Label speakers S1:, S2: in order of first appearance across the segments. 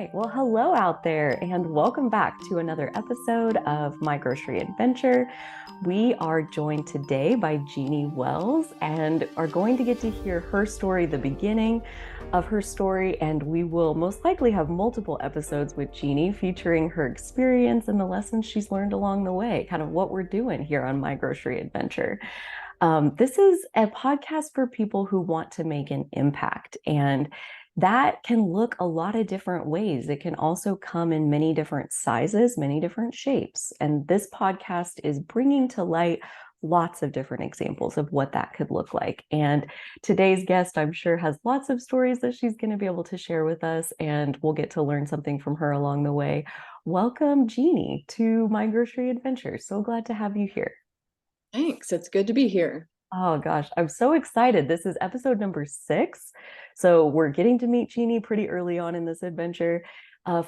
S1: right. Well, hello out there, and welcome back to another episode of My Grocery Adventure. We are joined today by Jeanie Wells and are going to get to hear her story, the beginning of her story, and we will most likely have multiple episodes with Jeanie featuring her experience and the lessons she's learned along the way, kind of what we're doing here on My Grocery Adventure. This is a podcast for people who want to make an impact, and that can look a lot of different ways. It can also come in many different sizes, many different shapes. And this podcast is bringing to light lots of different examples of what that could look like. And today's guest, I'm sure, has lots of stories that she's going to be able to share with us, and we'll get to learn something from her along the way. Welcome, Jeanie, to My Grocery Adventure. So glad to have you here.
S2: Thanks. It's good to be here.
S1: Oh gosh, I'm so excited. This is episode number 6. So we're getting to meet Jeanie pretty early on in this adventure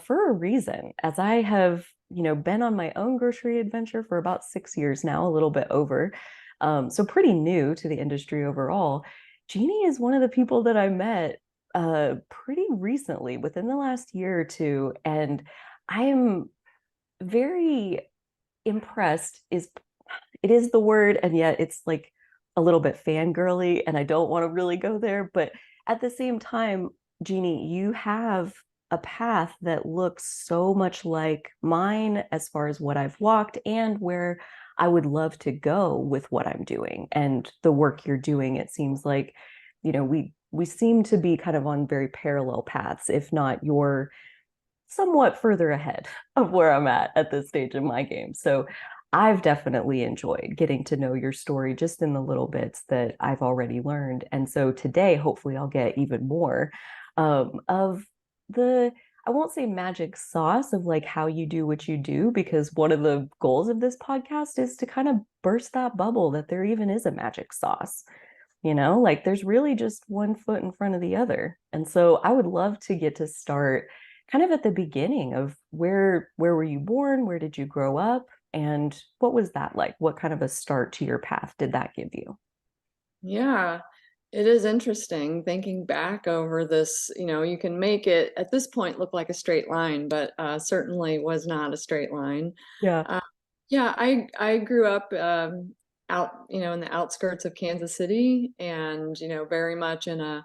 S1: for a reason, as I have, been on my own grocery adventure for about 6 years now, a little bit over. So pretty new to the industry overall. Jeanie is one of the people that I met pretty recently, within the last year or two, and I am very impressed is it is the word, and yet it's like a little bit fangirly, and I don't want to really go there. But at the same time, Jeanie, you have a path that looks so much like mine as far as what I've walked and where I would love to go with what I'm doing and the work you're doing. It seems like, we seem to be kind of on very parallel paths, if not you're somewhat further ahead of where I'm at this stage in my game. So I've definitely enjoyed getting to know your story just in the little bits that I've already learned. And so today, hopefully, I'll get even more of the, I won't say magic sauce of like how you do what you do, because one of the goals of this podcast is to kind of burst that bubble that there even is a magic sauce. Like there's really just one foot in front of the other. And so I would love to get to start kind of at the beginning of where were you born? Where did you grow up? And what was that like? What kind of a start to your path did that give you?
S2: Yeah, it is interesting thinking back over this. You can make it at this point look like a straight line, but certainly was not a straight line.
S1: Yeah.
S2: Uh, yeah, I grew up out, in the outskirts of Kansas City, and very much in a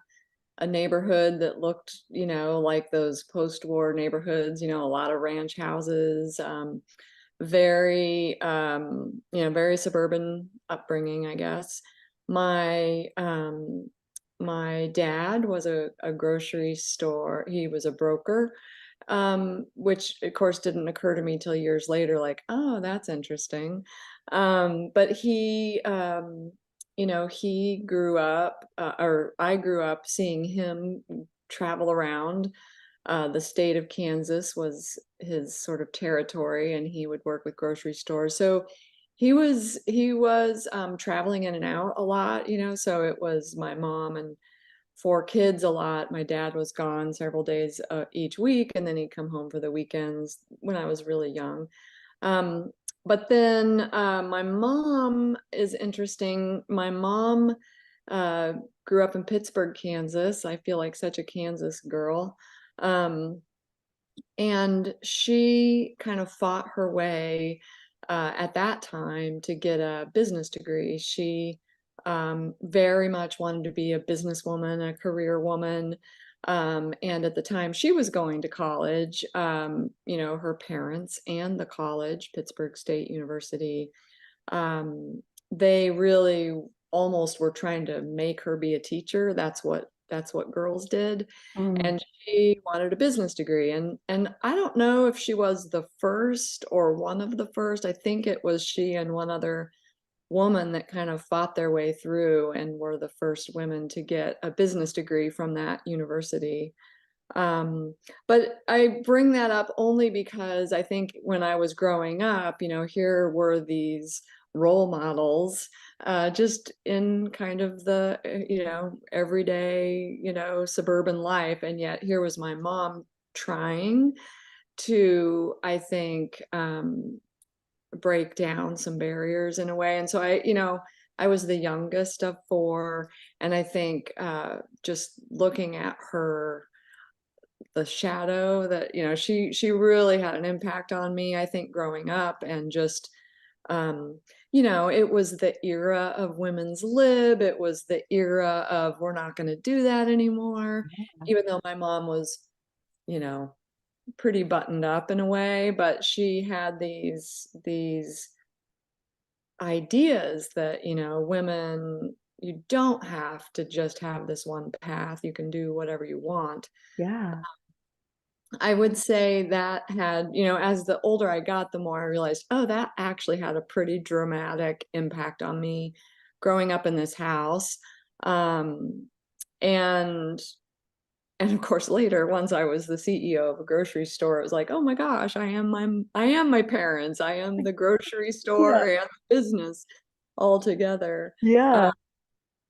S2: neighborhood that looked, like those post-war neighborhoods. A lot of ranch houses. Very suburban upbringing, I guess. My dad was a grocery store. He was a broker, which of course didn't occur to me till years later, like, oh, that's interesting. But he grew up, or I grew up seeing him travel around. The state of Kansas was his sort of territory, and he would work with grocery stores. So he was traveling in and out a lot, so it was my mom and 4 kids a lot. My dad was gone several days each week, and then he'd come home for the weekends when I was really young. Um, but then my mom is interesting. My mom uh, grew up in Pittsburgh, Kansas. I feel like such a Kansas girl. Um, and she kind of fought her way at that time to get a business degree. She very much wanted to be a businesswoman, a career woman. And at the time she was going to college, her parents and the college, Pittsburgh State University, they really almost were trying to make her be a teacher. That's what girls did.
S1: Mm.
S2: And she wanted a business degree. And I don't know if she was the first or one of the first. I think it was she and one other woman that kind of fought their way through and were the first women to get a business degree from that university. Um, but I bring that up only because I think when I was growing up, here were these role models, just in kind of the, everyday, suburban life. And yet here was my mom trying to, I think, break down some barriers in a way. And so I was the youngest of 4. And I think just looking at her the shadow that, she really had an impact on me, I think, growing up. And just, it was the era of women's lib. It was the era of we're not going to do that anymore, even though my mom was, you know, pretty buttoned up in a way, but she had these ideas that, women, you don't have to just have this one path. You can do whatever you want.
S1: Yeah.
S2: I would say that had, as the older I got, the more I realized, oh, that actually had a pretty dramatic impact on me growing up in this house. Um, and and of course later, once I was the CEO of a grocery store, it was like, oh my gosh, I am my parents. I am the grocery
S1: Yeah.
S2: store and business all together.
S1: Yeah.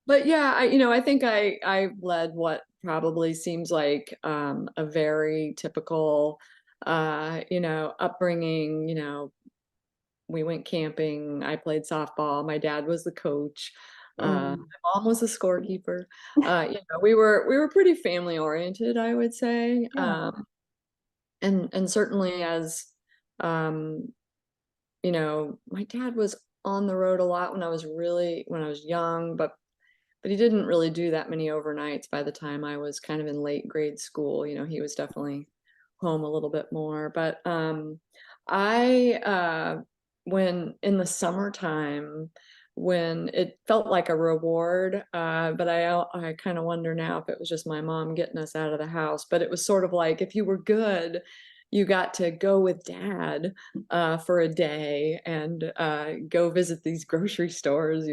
S2: But yeah, I think I led what probably seems like a very typical upbringing. We went camping, I played softball, my dad was the coach,
S1: Mm.
S2: my mom was the scorekeeper. We were pretty family oriented, I would say.
S1: Yeah.
S2: And certainly as um, my dad was on the road a lot when I was young, but he didn't really do that many overnights by the time I was kind of in late grade school. He was definitely home a little bit more. But I, when in the summertime, when it felt like a reward, but I kind of wonder now if it was just my mom getting us out of the house. But it was sort of like if you were good, you got to go with dad for a day and go visit these grocery stores,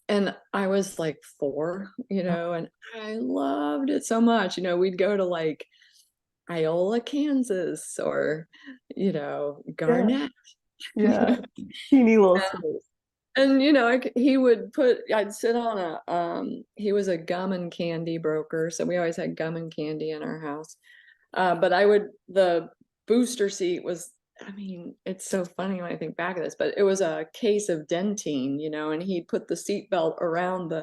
S2: and I was like 4, and I loved it so much. We'd go to like Iola, Kansas, or,
S1: Yeah.
S2: Garnett.
S1: Yeah. Teeny little stores.
S2: And, I'd sit on he was a gum and candy broker. So we always had gum and candy in our house. But the booster seat was, I mean, it's so funny when I think back of this, but it was a case of Dentine, and he'd put the seat belt around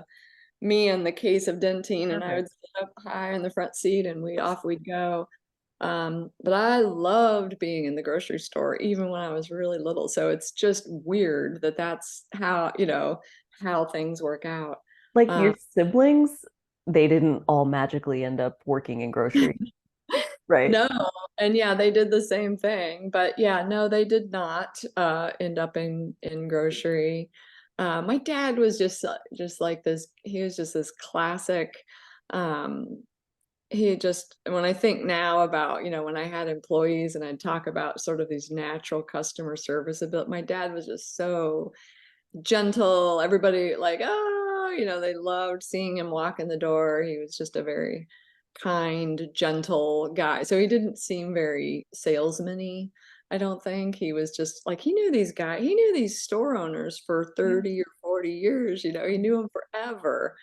S2: me and the case of Dentine, and I would
S1: Perfect.
S2: sit up high in the front seat, and we'd go. But I loved being in the grocery store, even when I was really little. So it's just weird that that's how things work out.
S1: Like
S2: Um,
S1: your siblings, they didn't all magically end up working in grocery, right?
S2: No, and yeah, they did the same thing. But yeah, no, they did not end up in grocery. My dad was just like this. He was just this classic. Um, he just when I think now about, when I had employees and I'd talk about sort of these natural customer service ability, my dad was just so gentle. Everybody like, oh, they loved seeing him walk in the door. He was just a very kind, gentle guy. So he didn't seem very salesman-y, I don't think. He was just like he knew these store owners for
S1: Yeah.
S2: 30 or 40 years, he knew them forever.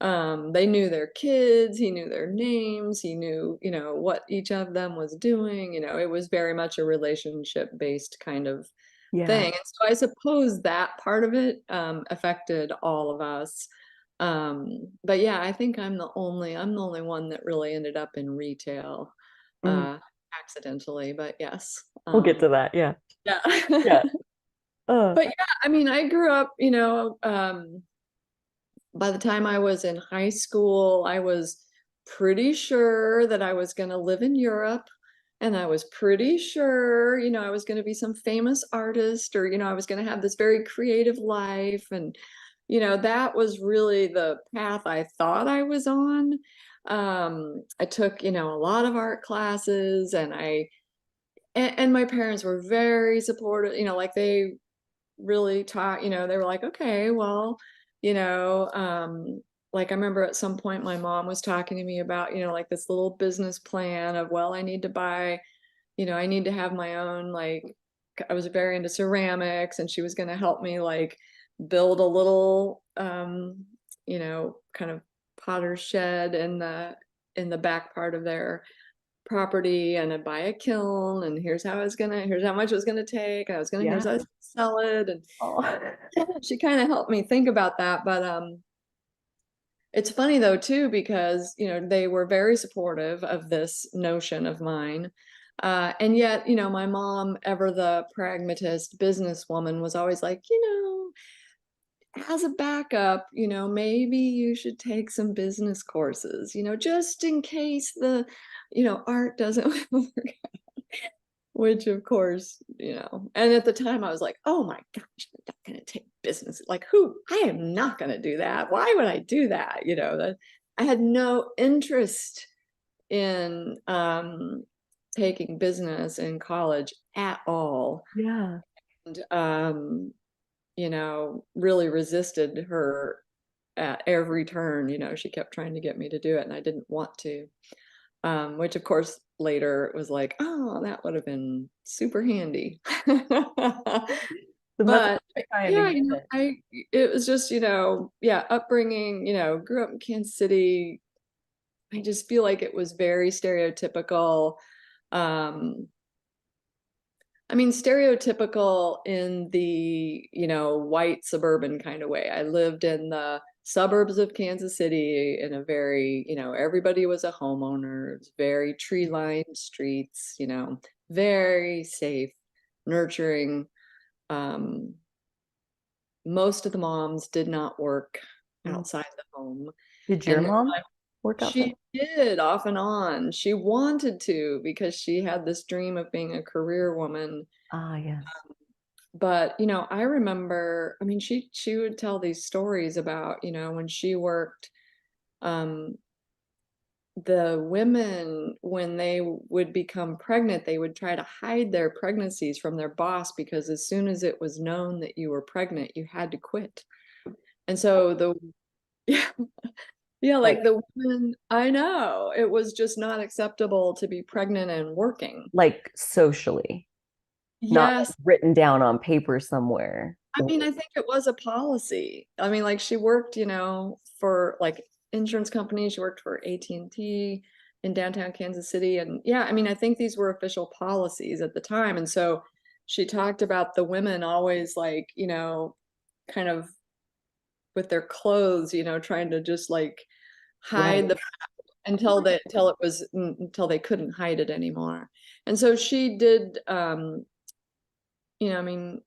S2: They knew their kids, he knew their names, he knew, what each of them was doing. It was very much a relationship based kind of
S1: Yeah.
S2: thing. And so I suppose that part of it affected all of us. But yeah, I think I'm the only one that really ended up in retail
S1: Mm.
S2: uh, accidentally. But yes,
S1: We'll get to that. Yeah.
S2: yeah.
S1: Yeah. Uh,
S2: But yeah, I mean, I grew up, by the time I was in high school, I was pretty sure that I was going to live in Europe. And I was pretty sure, I was going to be some famous artist, or, I was going to have this very creative life. And, that was really the path I thought I was on. I took, a lot of art classes, and my parents were very supportive, like they really taught, they were like, okay, well, you know, like I remember at some point my mom was talking to me about, like this little business plan of, well, I need to buy, I need to have my own, like, I was very into ceramics, and she was going to help me like build a little, kind of potter's shed in the back part of their property, and I'd buy a kiln, and here's how much it was gonna take, and here's
S1: yeah.
S2: how I was gonna sell it. And
S1: Oh.
S2: she kind of helped me think about that. But It's funny though too, because they were very supportive of this notion of mine. And yet, my mom, ever the pragmatist businesswoman, was always like, as a backup, maybe you should take some business courses, just in case the, art doesn't work. Which of course, and at the time I was like, oh my gosh, I'm not going to take business. Like, who? I am not going to do that. Why would I do that? That I had no interest in taking business in college at all.
S1: Yeah.
S2: And, really resisted her at every turn. She kept trying to get me to do it, and I didn't want to. Which of course later was like, oh, that would have been super handy.
S1: The message
S2: But
S1: you're trying to
S2: yeah,
S1: get.
S2: it was just, yeah, upbringing, grew up in Kansas City. I just feel like it was very stereotypical. Um, I mean, stereotypical in the, white suburban kind of way. I lived in the suburbs of Kansas City in a very, everybody was a homeowner. It was very tree-lined streets, very safe, nurturing. Um, Most of the moms did not work
S1: Mm.
S2: outside the home.
S1: Did your
S2: And
S1: mom work outside?
S2: she did off and on. She wanted to because she had this dream of being a career woman.
S1: Ah, yes.
S2: But I remember, I mean, she would tell these stories about, when she worked, um the women, when they would become pregnant, they would try to hide their pregnancies from their boss, because as soon as it was known that you were pregnant, you had to quit. And so the yeah, yeah, like
S1: Like
S2: the women, I know, it was just not acceptable to be pregnant and working.
S1: like socially, not like
S2: Yes.
S1: written down on paper somewhere.
S2: I mean, I think it was a policy. I mean, like she worked, for like insurance companies. She worked for AT&T in downtown Kansas City. And yeah, I mean, I think these were official policies at the time. And so she talked about the women always like, kind of with their clothes, trying to just like hide
S1: Right.
S2: the until they couldn't hide it anymore. And so she did, I mean,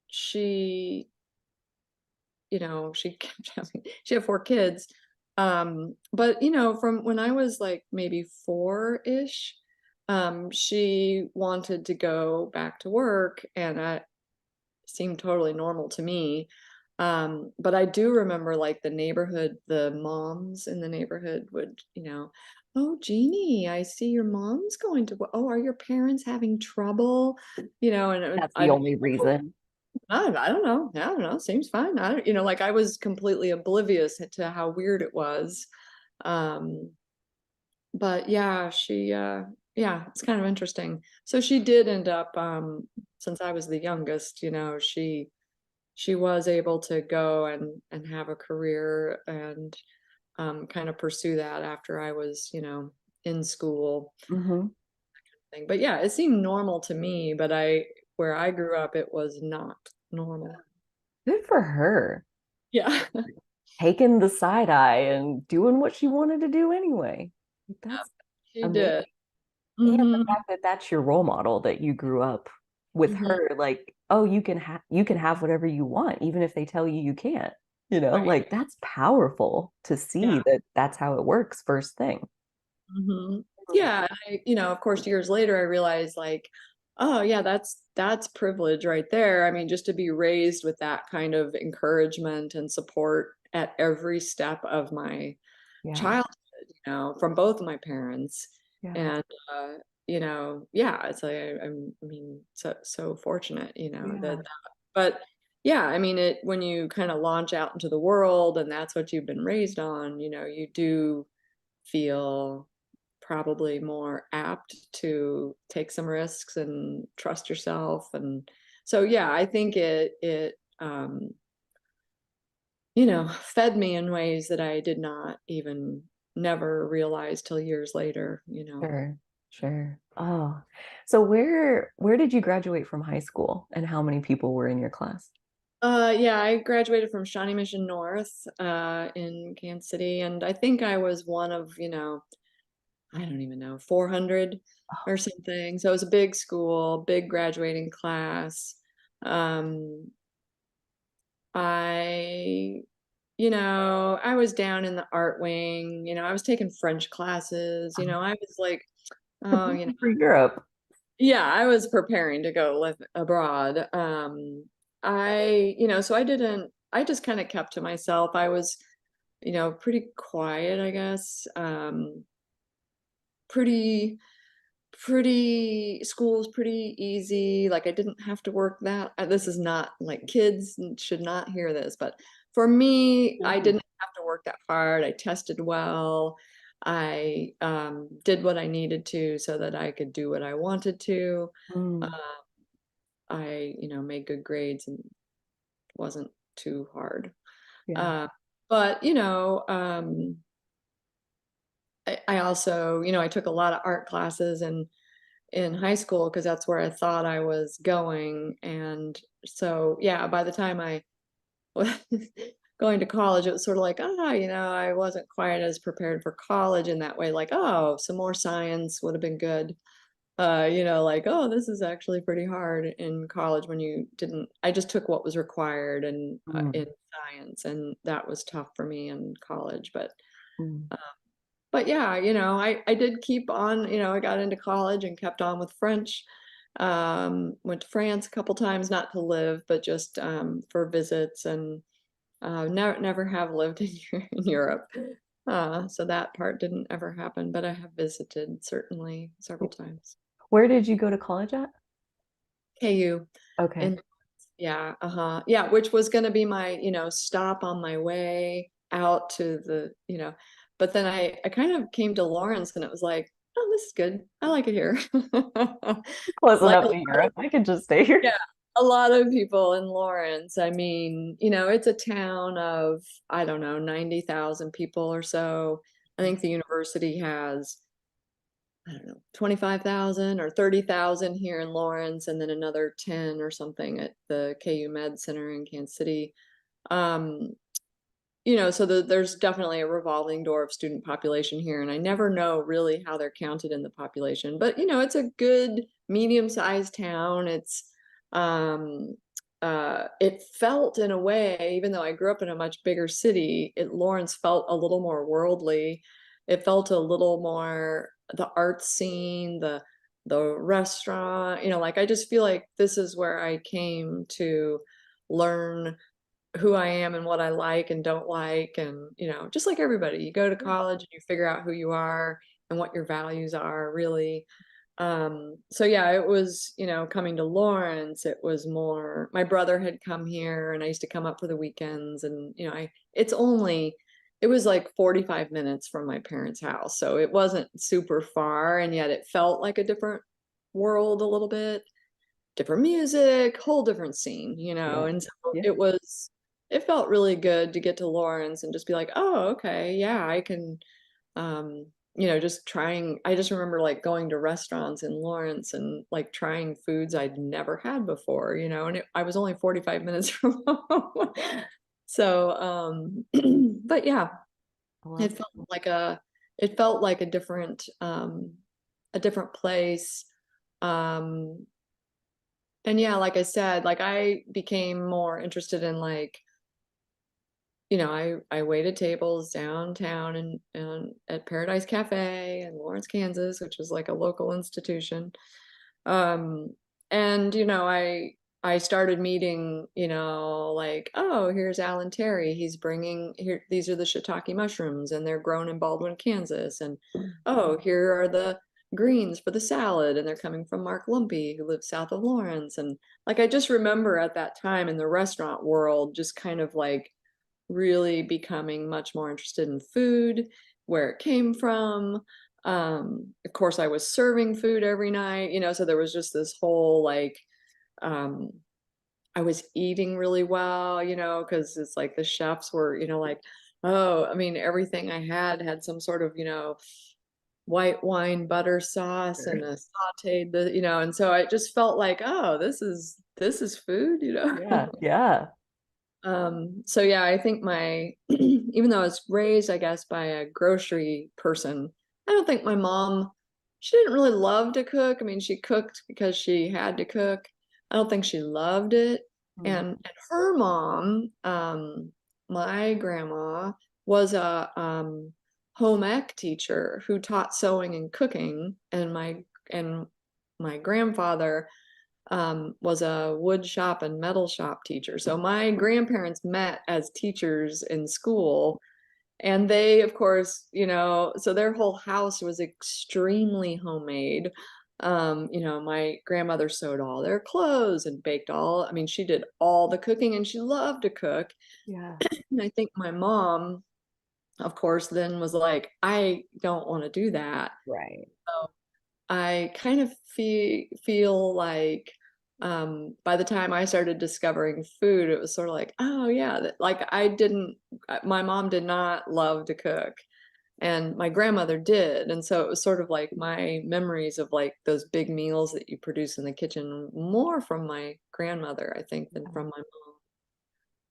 S2: she she kept having, she had 4 kids. But from when I was like maybe 4-ish, she wanted to go back to work, and that seemed totally normal to me. But I do remember like the moms in the neighborhood would, oh, Jeanie, I see your mom's going to, oh, are your parents having trouble? And
S1: That's the only reason.
S2: I don't know. I don't know. Seems fine. I don't, like I was completely oblivious to how weird it was. Um, but yeah, yeah, it's kind of interesting. So she did end up, since I was the youngest, she was able to go and have a career and kind of pursue that after I was, in school.
S1: Hmm.
S2: But yeah, it seemed normal to me, but where I grew up, it was not normal.
S1: Good for her.
S2: Yeah.
S1: Taking the side eye and doing what she wanted to do anyway. That's
S2: She
S1: amazing.
S2: did.
S1: And the
S2: Hmm.
S1: fact that that's your role model, that you grew up with
S2: Hmm.
S1: her, like, oh, you can have whatever you want, even if they tell you you can't.
S2: Right.
S1: Like that's powerful to
S2: Yeah.
S1: see that that's how it works first thing.
S2: Hmm. Yeah. Of course, years later, I realized like, oh yeah, that's privilege right there. I mean, just to be raised with that kind of encouragement and support at every step of my
S1: Yeah.
S2: childhood, from both of my parents.
S1: Yeah.
S2: And yeah, it's like I mean, so fortunate,
S1: Yeah.
S2: that, but yeah, I mean it when you kind of launch out into the world and that's what you've been raised on, you do feel probably more apt to take some risks and trust yourself. And so yeah, I think it fed me in ways that I did not even never realize till years later.
S1: Sure. Sure. Oh, so where did you graduate from high school and how many people were in your class?
S2: Yeah, I graduated from Shawnee Mission North in Kansas City, and I think I was one of, I don't even know, 400 or something. So it was a big school, big graduating class. Um, I, I was down in the art wing, I was taking French classes, I was like, oh,
S1: Preparing for Europe.
S2: yeah, I was preparing to go live abroad. So I just kind of kept to myself. I was, pretty quiet, I guess. Pretty, school's pretty easy. Like I didn't have to work that. This is not like kids should not hear this, but for me, I
S1: Mhm.
S2: didn't have to work that hard. I tested well. I did what I needed to so that I could do what I wanted to. Uh,
S1: Mm,
S2: I, made good grades and wasn't too hard.
S1: yeah.
S2: Uh, but, I also, I took a lot of art classes in high school because that's where I thought I was going. And so, yeah, by the time I was going to college, it was sort of like, I wasn't quite as prepared for college in that way. Like, oh, some more science would have been good. Like, oh, this is actually pretty hard in college when you didn't. I just took what was required and in
S1: Mm,
S2: science, and that was tough for me in college.
S1: mm.
S2: Uh, but yeah, I did keep on. I got into college and kept on with French. Went to France a couple times, not to live, but just for visits, and never have lived in Europe. So that part didn't ever happen, but I have visited certainly several times.
S1: Where did you go to college at?
S2: KU.
S1: Okay.
S2: And yeah, yeah, which was going to be my, stop on my way out to but then I kind of came to Lawrence and it was like, oh, this is good. I like it here.
S1: Close
S2: Like
S1: enough to Europe. I could just stay here.
S2: yeah, a lot of people in Lawrence. I mean, it's a town of, I don't know, 90,000 people or so. I think the university has, I don't know, 25,000 or 30,000 here in Lawrence, and then another 10 or something at the KU Med Center in Kansas City. Um, so there's definitely a revolving door of student population here, and I never know really how they're counted in the population. But it's a good medium-sized town. Um, it felt in a way, even though I grew up in a much bigger city, Lawrence felt a little more worldly. It felt a little more the art scene, the restaurant. Like I just feel like this is where I came to learn who I am and what I like and don't like. And, just like everybody, you go to college and you figure out who you are and what your values are really. So yeah, it was, coming to Lawrence, it was more, my brother had come here and I used to come up for the weekends and, it was like 45 minutes from my parents' house. So it wasn't super far and yet it felt like a different world a little bit, different music, whole different scene,
S1: Yeah.
S2: and so
S1: Yeah.
S2: it felt really good to get to Lawrence and just be like, oh, okay, yeah, I can, just trying. I just remember like going to restaurants in Lawrence and like trying foods I'd never had before, and I was only 45 minutes from home. So, but yeah,
S1: I love
S2: it felt like a, it felt like a different place. Um, and yeah, like I said, like I became more interested in like, I waited tables downtown and at Paradise Cafe in Lawrence, Kansas, which was like a local institution. Um, and I started meeting, like, oh, here's Alan Terry. He's bringing here. These are the shiitake mushrooms, and they're grown in Baldwin, Kansas. And oh, here are the greens for the salad, and they're coming from Mark Lumpy, who lives south of Lawrence. And like, I just remember at that time in the restaurant world, just kind of like really becoming much more interested in food, where it came from. Of course, I was serving food every night, so there was just this whole like, um, I was eating really well, because it's like the chefs were, like, oh, I mean, everything I had some sort of, white wine butter sauce
S1: her.
S2: and a sauteed and so I just felt like, oh, this is food,
S1: Yeah. Yeah.
S2: So yeah, I think my even though I was raised, I guess, by a grocery person, I don't think my mom, she didn't really love to cook. I mean, she cooked because she had to cook. I don't think she loved it.
S1: Hmm.
S2: And her mom, my grandma, was a home ec teacher who taught sewing and cooking, and my grandfather was a wood shop and metal shop teacher. So my grandparents met as teachers in school. And they, of course, so their whole house was extremely homemade. My grandmother sewed all their clothes and baked all, I mean, she did all the cooking and she loved to cook.
S1: Yeah.
S2: And I think my mom, of course, then was like, I don't want to do that.
S1: Right.
S2: I kind of feel like by the time I started discovering food, it was sort of like, oh yeah, like my mom did not love to cook, and my grandmother did, and so it was sort of like my memories of like those big meals that you produce in the kitchen more from my grandmother, I think, than from my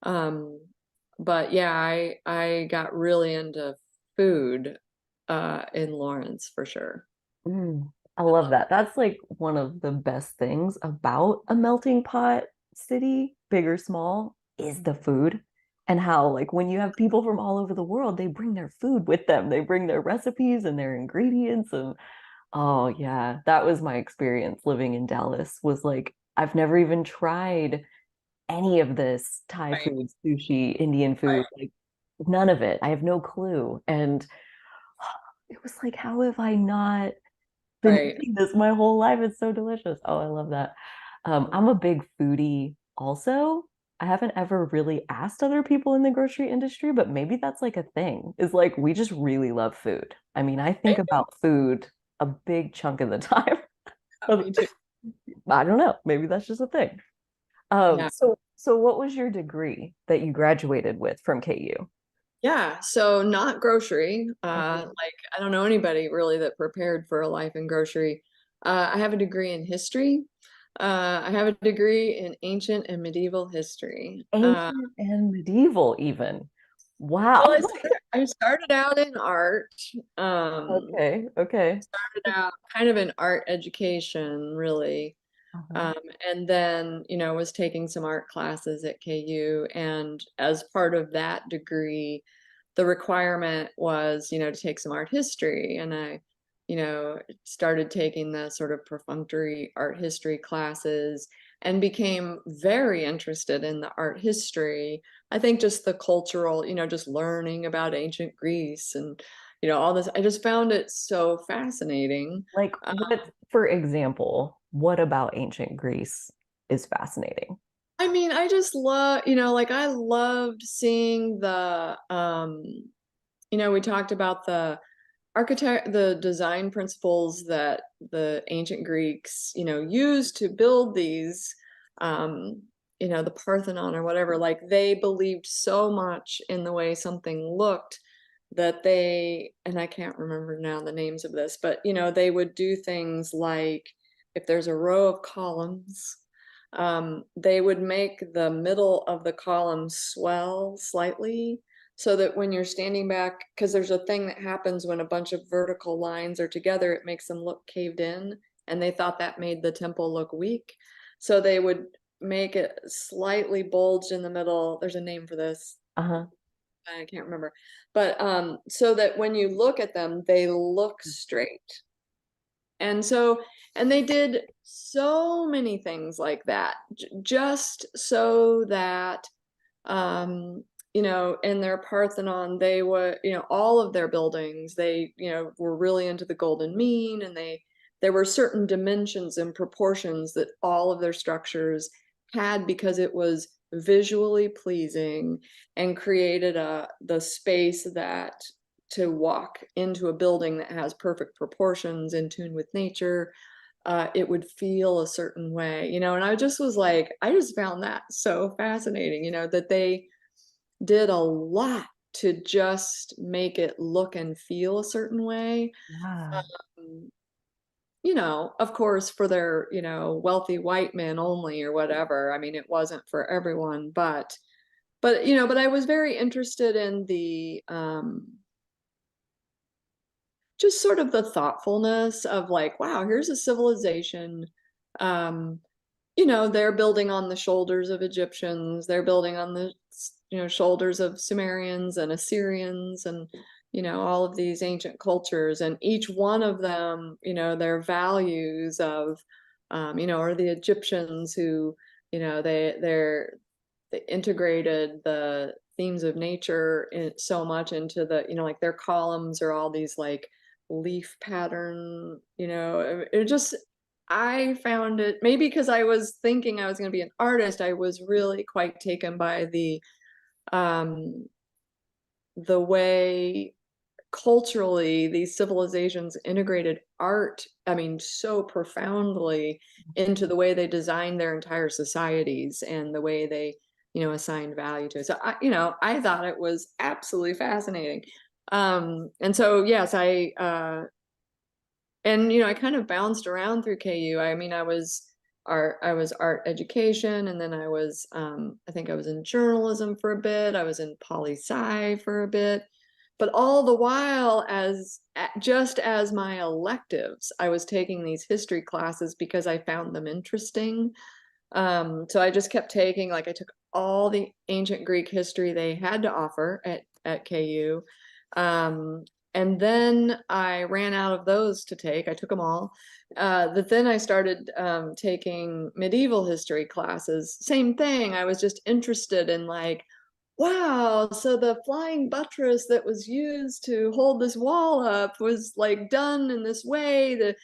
S2: mom. But yeah, I got really into food in Lawrence for sure.
S1: Mm, I love that. That's like one of the best things about a melting pot city, big or small, is the food. And how, like, when you have people from all over the world, they bring their food with them. They bring their recipes and their ingredients. And oh, yeah, that was my experience living in Dallas, was like, I've never even tried any of this Thai
S2: Right,
S1: food, sushi, Indian food,
S2: right,
S1: like, none of it. I have no clue. And it was like, how have I not been
S2: right.
S1: eating this my whole life? It's so delicious. Oh, I love that. I'm a big foodie also. I haven't ever really asked other people in the grocery industry, but maybe that's like a thing. Is like we just really love food. I mean, I think about food a big chunk of the time.
S2: Me too.
S1: I don't know. Maybe that's just a thing.
S2: Yeah.
S1: So what was your degree that you graduated with from KU?
S2: Yeah. So not grocery.
S1: Okay.
S2: Like I don't know anybody really that prepared for a life in grocery. I have a degree in history. I have a degree in ancient and medieval history.
S1: Ancient and medieval, even.
S2: Well,
S1: Wow.
S2: I started out in art.
S1: Okay, okay.
S2: Started out kind of in art education, really.
S1: Uh-huh.
S2: Um, and then, was taking some art classes at KU. And as part of that degree, the requirement was, to take some art history. And I, started taking the sort of perfunctory art history classes and became very interested in the art history. I think just the cultural, just learning about ancient Greece and, all this. I just found it so fascinating.
S1: Like what, for example, what about ancient Greece is fascinating?
S2: I mean, I just love, like I loved seeing we talked about the design principles that the ancient Greeks, used to build these, um, the Parthenon or whatever. Like they believed so much in the way something looked that and I can't remember now the names of this, but they would do things like if there's a row of columns, they would make the middle of the column swell slightly so that when you're standing back, because there's a thing that happens when a bunch of vertical lines are together, it makes them look caved in, and they thought that made the temple look weak. So they would make it slightly bulged in the middle. There's a name for this.
S1: Uh-huh.
S2: I can't remember. But so that when you look at them, they look straight. And so, and they did so many things like that, just so that, um, in their Parthenon, they were, all of their buildings, they, were really into the golden mean, and there were certain dimensions and proportions that all of their structures had because it was visually pleasing and created the space that to walk into a building that has perfect proportions in tune with nature, it would feel a certain way, and I just was like, I just found that so fascinating, that they did a lot to just make it look and feel a certain way.
S1: Yeah.
S2: Um, of course, for their, wealthy white men only or whatever. I mean, it wasn't for everyone, but But but I was very interested in the just sort of the thoughtfulness of like, wow, here's a civilization. Um, they're building on the shoulders of Egyptians, they're building on the shoulders of Sumerians and Assyrians and all of these ancient cultures, and each one of them, their values of or the Egyptians who, they integrated the themes of nature so much into the, like their columns are all these like leaf pattern, it just, I found it, maybe because I was thinking I was going to be an artist, I was really quite taken by um the way culturally these civilizations integrated art, I mean, so profoundly into the way they designed their entire societies and the way they, assigned value to it. So I thought it was absolutely fascinating. And so yes, I kind of bounced around through KU. I mean, I was art education, and then I think I was in journalism for a bit. I was in poli sci for a bit, but all the while, just as my electives, I was taking these history classes because I found them interesting. So I just kept taking, like, I took all the ancient Greek history they had to offer at KU. And then I ran out of those to take. I took them all. But then I started taking medieval history classes. Same thing. I was just interested in like, wow, so the flying buttress that was used to hold this wall up was like done in this way. The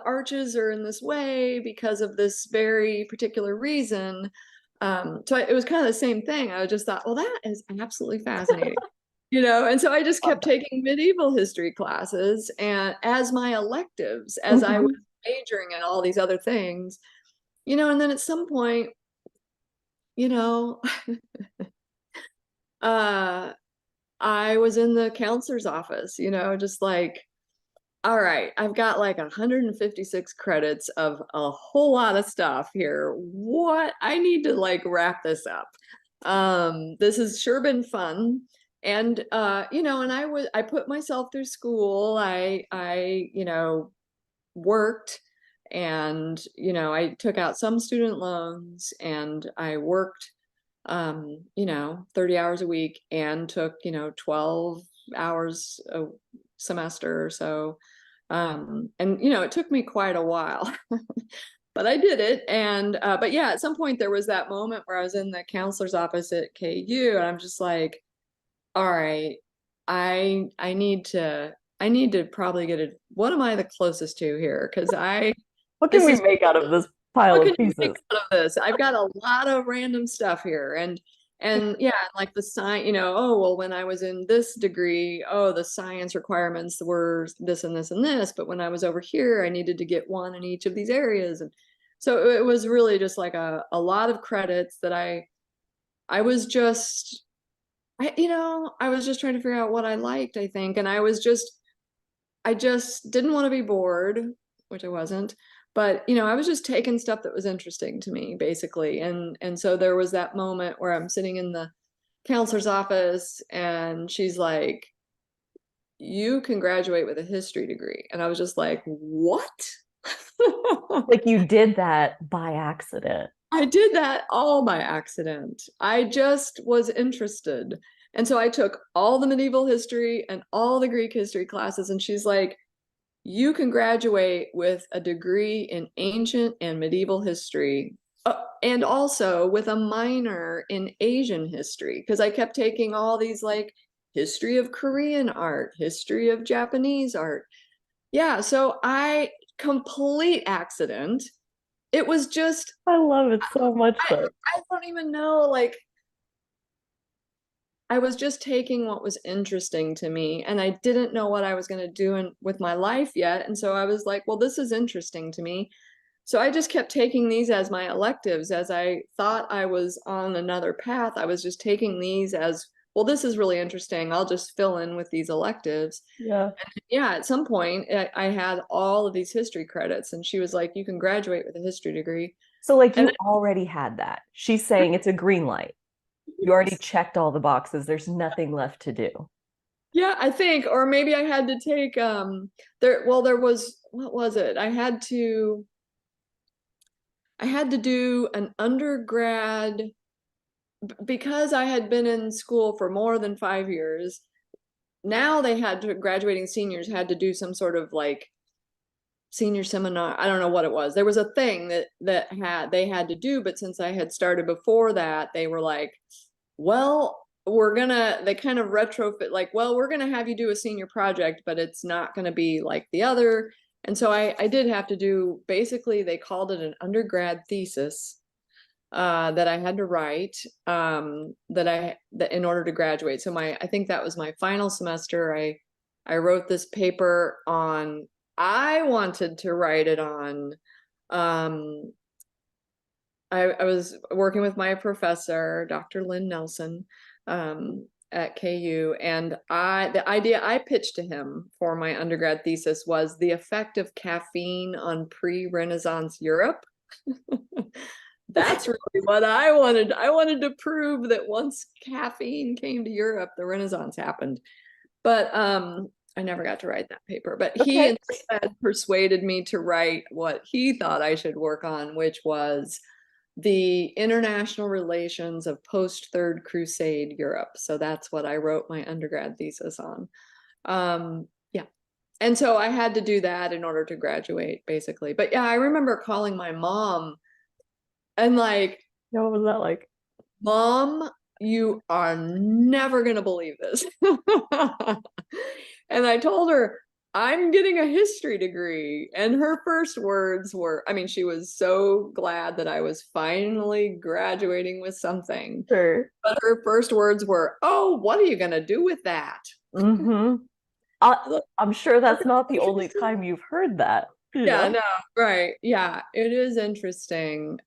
S2: arches are in this way because of this very particular reason. So it was kind of the same thing. I just thought, well, that is absolutely fascinating. And so I just kept taking medieval history classes and as my electives, as I was majoring in all these other things, and then at some point, you know, uh, I was in the counselor's office, just like, all right, I've got like 156 credits of a whole lot of stuff here. What? I need to like wrap this up. This has sure been fun. And and I put myself through school. I worked, and I took out some student loans, and I worked 30 hours a week, and took 12 hours a semester or so. And it took me quite a while, but I did it. And but yeah, at some point there was that moment where I was in the counselor's office at KU, and I'm just like, all right, I need to probably get it. What am I the closest to here? Because
S1: What can
S2: this
S1: we
S2: is
S1: make out of this pile
S2: what
S1: of
S2: can you make
S1: pieces?
S2: out of this? I've got a lot of random stuff here. And yeah, like the science, oh, well, when I was in this degree, oh, the science requirements were this and this and this. But when I was over here, I needed to get one in each of these areas. And so it was really just like a lot of credits that I was just, I was just trying to figure out what I liked, I think. And I just didn't want to be bored, which I wasn't. But I was just taking stuff that was interesting to me, basically. And so there was that moment where I'm sitting in the counselor's office, and she's like, "You can graduate with a history degree." And I was just like, "What?"
S1: Like you did that by accident.
S2: I did that all by accident. I just was interested. And so I took all the medieval history and all the Greek history classes, and she's like, you can graduate with a degree in ancient and medieval history, and also with a minor in Asian history, because I kept taking all these like history of Korean art, history of Japanese art. Yeah, so complete accident. It was just,
S1: I love it so much
S2: I,
S1: though.
S2: I don't even know, like, I was just taking what was interesting to me, and I didn't know what I was going to do with my life yet. And so I was like, well, this is interesting to me. So I just kept taking these as my electives. As I thought I was on another path, I was just taking these as, well, this is really interesting. I'll just fill in with these electives.
S1: Yeah.
S2: Yeah, at some point, I had all of these history credits, and she was like, you can graduate with a history degree.
S1: So like
S2: And
S1: you already had that. She's saying it's a green light. You already
S2: Yes.
S1: checked all the boxes. There's nothing left to do.
S2: Yeah, I think, or maybe I had to take there was, what was it? I had to do an undergrad because I had been in school for more than 5 years. Now they had to, graduating seniors had to do some sort of like senior seminar. I don't know what it was. There was a thing that they had to do, but since I had started before that, they were like, well, they kind of retrofit, like, well, we're gonna have you do a senior project, but it's not gonna be like the other. And so I did have to do, basically they called it an undergrad thesis that I had to write, that in order to graduate. So I think that was my final semester. I wrote this paper on, I wanted to write it on, um, I was working with my professor, Dr. Lynn Nelson, at KU, and the idea I pitched to him for my undergrad thesis was the effect of caffeine on pre-Renaissance Europe. That's really what I wanted. I wanted to prove that once caffeine came to Europe, the Renaissance happened. But I never got to write that paper. But he
S1: Okay.
S2: instead persuaded me to write what he thought I should work on, which was the international relations of post Third Crusade Europe. So that's what I wrote my undergrad thesis on. Yeah. And so I had to do that in order to graduate, basically. But yeah, I remember calling my mom and like,
S1: What was that like?
S2: Mom, you are never going to believe this. And I told her, I'm getting a history degree. And her first words were, I mean, she was so glad that I was finally graduating with something.
S1: Sure.
S2: But her first words were, oh, what are you going to do with that?
S1: Mm-hmm. I'm sure that's not the only time you've heard that, you
S2: Yeah,
S1: know?
S2: no, right. Yeah, it is interesting.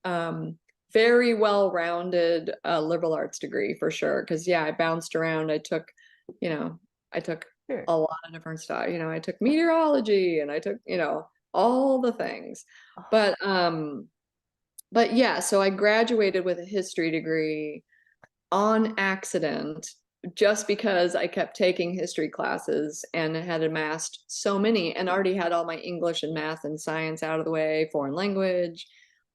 S2: Very well-rounded liberal arts degree for sure. Because yeah, I bounced around. You know, I took
S1: Sure.
S2: a lot of different stuff. I took meteorology and I took, all the things.
S1: Oh,
S2: But yeah, so I graduated with a history degree on accident just because I kept taking history classes and had amassed so many and already had all my English and math and science out of the way, foreign language,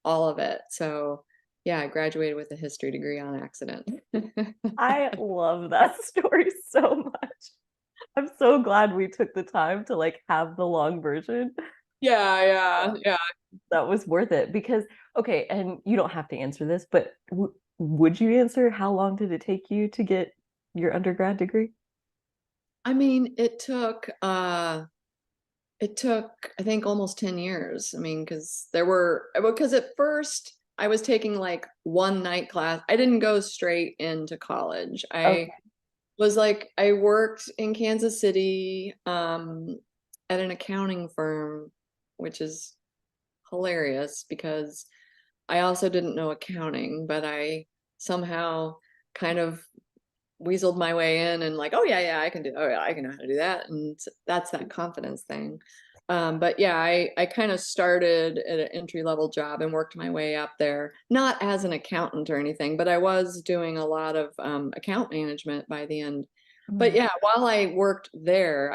S2: all of it. So yeah, I graduated with a history degree on accident.
S1: I love that story so much. I'm so glad we took the time to like have the long version.
S2: Yeah, yeah, yeah.
S1: That was worth it because, okay, and you don't have to answer this, but would you answer how long did it take you to get your undergrad degree?
S2: I mean, it took I think almost 10 years. I mean, because at first I was taking like one night class. I didn't go straight into college.
S1: Okay.
S2: I worked in Kansas City at an accounting firm, which is hilarious because I also didn't know accounting, but I somehow kind of weaseled my way in and like, oh yeah, I can do, oh yeah, I can know how to do that. And that's that confidence thing. But yeah, I kind of started at an entry level job and worked my way up there, not as an accountant or anything, but I was doing a lot of account management by the end. But
S1: Mm.
S2: yeah, while I worked there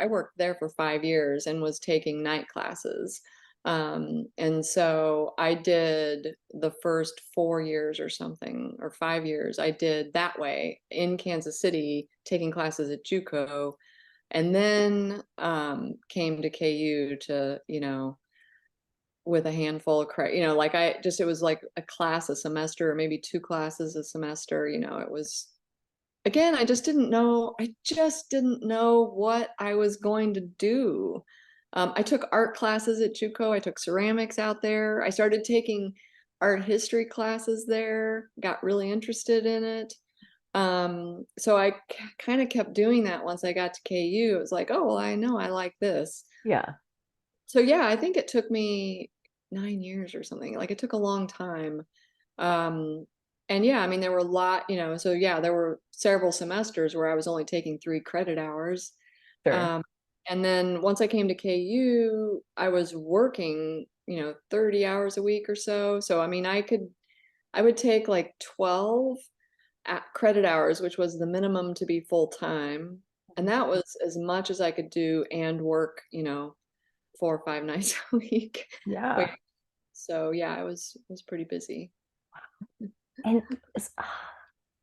S2: for 5 years and was taking night classes. And so I did the first 4 years or something, or 5 years, I did that way in Kansas City, taking classes at JUCO, and then came to KU to, with a handful of credit, like it was like a class a semester, or maybe two classes a semester, it was, again, I just didn't know what I was going to do. I took art classes at JUCO. I took ceramics out there. I started taking art history classes there, got really interested in it. So I kind of kept doing that once I got to KU. It was like, oh, well, I know I like this.
S1: Yeah,
S2: So yeah, I think it took me 9 years or something. Like it took a long time. Um, and yeah, I mean, there were a lot, so yeah, there were several semesters where I was only taking 3 credit hours.
S1: sure.
S2: Um, and then once I came to KU, I was working, 30 hours a week or so. So I mean, I would take like 12. credit hours, which was the minimum to be full time. And that was as much as I could do and work, 4 or 5 nights a week. Wait,
S1: Yeah.
S2: so yeah, it was pretty busy.
S1: And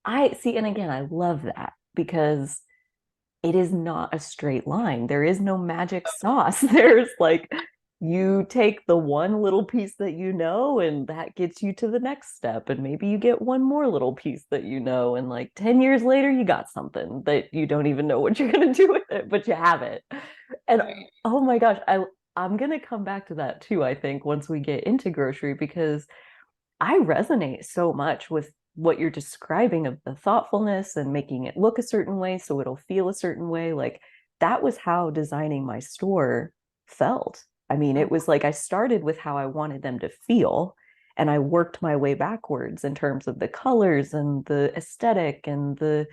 S1: I see, and again, I love that because it is not a straight line. There is no magic sauce. There's like, you take the one little piece that you know, and that gets you to the next step. And maybe you get one more little piece that you know. And like 10 years later, you got something that you don't even know what you're going to do with it, but you have it. And
S2: Right.
S1: oh my gosh, I'm going to come back to that too, I think, once we get into grocery, because I resonate so much with what you're describing of the thoughtfulness and making it look a certain way so it'll feel a certain way. Like that was how designing my store felt. I mean, it was like I started with how I wanted them to feel, and I worked my way backwards in terms of the colors and the aesthetic and the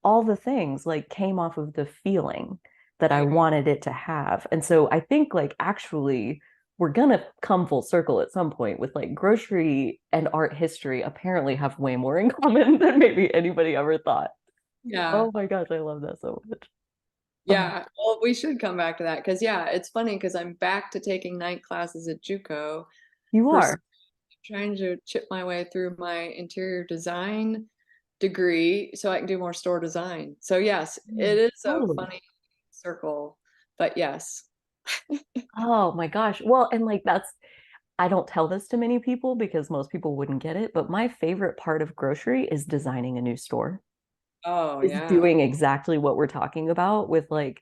S1: all the things like came off of the feeling that I
S2: Right.
S1: wanted it to have. And so I think like actually we're gonna come full circle at some point with like grocery and art history apparently have way more in common than maybe anybody ever thought.
S2: Yeah.
S1: Oh my gosh, I love that so much. Oh,
S2: Yeah. Well, we should come back to that because yeah, it's funny because I'm back to taking night classes at JUCO,
S1: you
S2: pers-
S1: are.
S2: trying to chip my way through my interior design degree so I can do more store design. So yes, it
S1: Mm,
S2: is a
S1: totally.
S2: funny circle, but yes.
S1: Oh my gosh. Well, and like that's I don't tell this to many people because most people wouldn't get it, but my favorite part of grocery is designing a new store.
S2: Oh
S1: Is
S2: yeah.
S1: doing exactly what we're talking about with like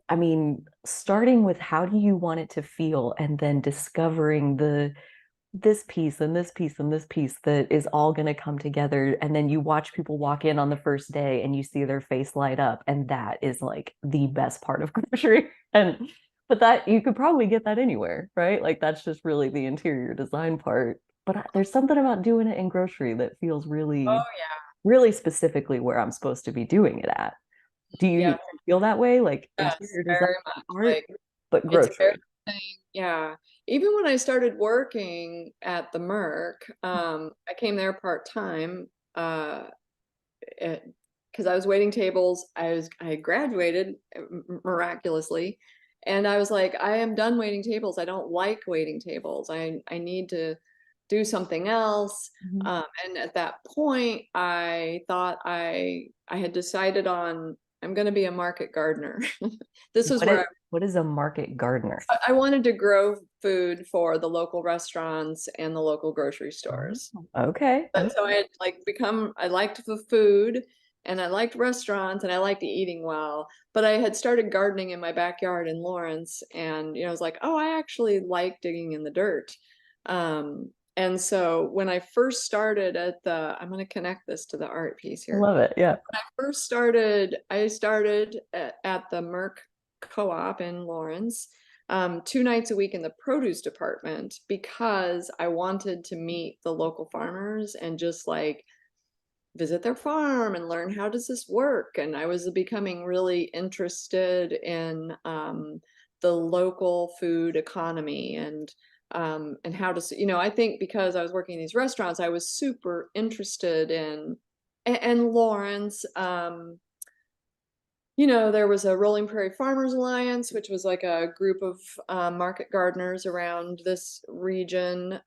S1: I mean, starting with how do you want it to feel and then discovering the this piece and this piece and this piece that is all going to come together. And then you watch people walk in on the first day and you see their face light up. And that is like the best part of grocery. And but that you could probably get that anywhere, right? Like that's just really the interior design part. But there's something about doing it in grocery that feels
S2: Oh
S1: really,
S2: yeah.
S1: really specifically where I'm supposed to be doing it at. Do you
S2: Yeah.
S1: feel that way? Like
S2: Yes,
S1: interior design
S2: very
S1: and
S2: much.
S1: art,
S2: Like
S1: but
S2: it's
S1: grocery.
S2: everything. Yeah. Even when I started working at the Merc, I came there part time, because I was waiting tables. I had graduated miraculously, and I was like, I am done waiting tables. I don't like waiting tables. I need to do something else.
S1: Mhm.
S2: And at that point, I thought I had decided on I'm going to be a market gardener. This was where
S1: What is a market gardener?
S2: I wanted to grow food for the local restaurants and the local grocery
S1: Oh,
S2: stores.
S1: okay.
S2: But
S1: Okay.
S2: so I had like I liked the food and I liked restaurants and I liked eating well, but I had started gardening in my backyard in Lawrence and I was like, oh, I actually like digging in the dirt. And so when I first started I'm going to connect this to the art piece
S1: I
S2: here.
S1: love it. Yeah.
S2: I started at the Merck Co-op in Lawrence, 2 nights a week in the produce department because I wanted to meet the local farmers and just like visit their farm and learn how does this work. And I was becoming really interested in the local food economy and how to, I think because I was working in these restaurants, I was super interested in and Lawrence. There was a Rolling Prairie Farmers Alliance, which was like a group of market gardeners around this region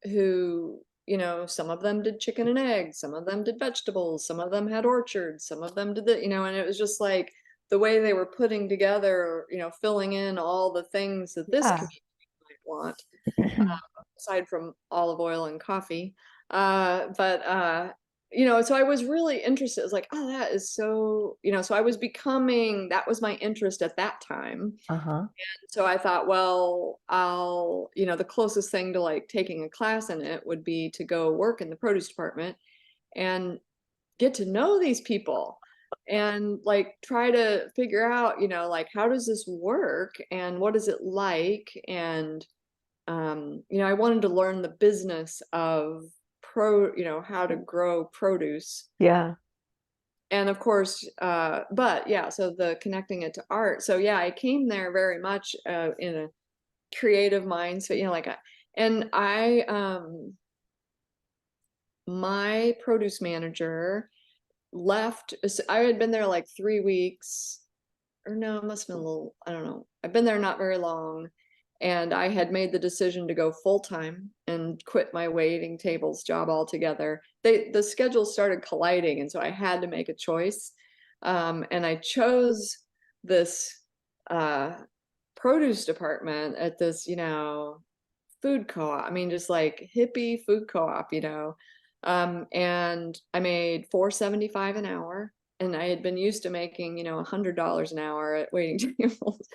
S2: who, some of them did chicken and eggs, some of them did vegetables, some of them had orchards, some of them did and it was just like the way they were putting together, filling in all the things that this
S1: Yeah.
S2: community might want, aside from olive oil and coffee. But so I was really interested. It was like, oh, that is so, so I was becoming, that was my interest at that time.
S1: Uh-huh.
S2: So I thought, well, the closest thing to like taking a class in it would be to go work in the produce department and get to know these people and like try to figure out, like how does this work and what is it like? And I wanted to learn the business of how to grow produce.
S1: Yeah.
S2: And of course, but yeah, so the connecting it to art. So yeah, I came there very much in a creative mindset, and I my produce manager left. I had been there like 3 weeks, or no, it must have been a little, I don't know. I've been there not very long. And I had made the decision to go full time and quit my waiting tables job altogether. The schedules started colliding, and so I had to make a choice. And I chose this produce department at this, food co-op. I mean, just like hippie food co-op, and I made $4.75 an hour, and I had been used to making, $100 an hour at waiting tables.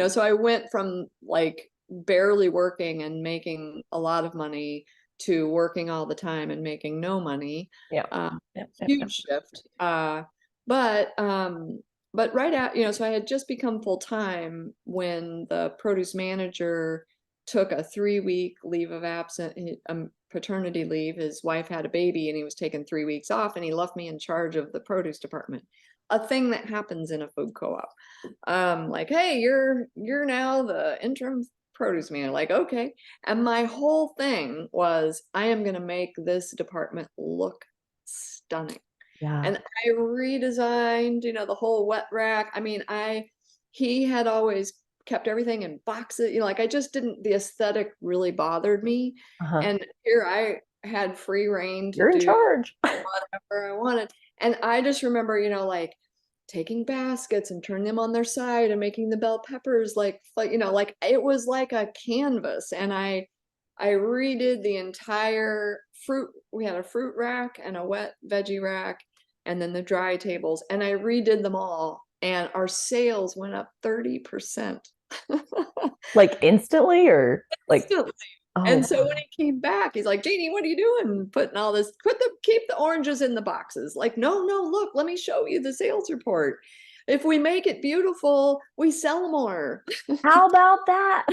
S2: So I went from like barely working and making a lot of money to working all the time and making no money.
S1: Yeah.
S2: Um,
S1: Yep.
S2: Huge shift. But but right out, so I had just become full time when the produce manager took a 3-week leave of absence, paternity leave. His wife had a baby and he was taking 3 weeks off, and he left me in charge of the produce department, a thing that happens in a food co-op. Like, hey, you're now the interim produce man. Like, okay. And my whole thing was, I am going to make this department look stunning.
S1: Yeah.
S2: And I redesigned, the whole wet rack. I mean, he had always kept everything in boxes, like I just didn't, the aesthetic really bothered me.
S1: Uh-huh.
S2: And here I had free reign to
S1: You're in
S2: do
S1: charge.
S2: whatever I wanted. And I just remember, like taking baskets and turning them on their side and making the bell peppers like like it was like a canvas. And I redid the entire fruit. We had a fruit rack and a wet veggie rack, and then the dry tables, and I redid them all, and our sales went up 30%.
S1: Like instantly or like,
S2: Instantly.
S1: oh
S2: And so
S1: wow.
S2: when he came back, he's like, Jeanie, what are you doing? Putting all this, keep the oranges in the boxes. Like, no, look, let me show you the sales report. If we make it beautiful, we sell more.
S1: How about that?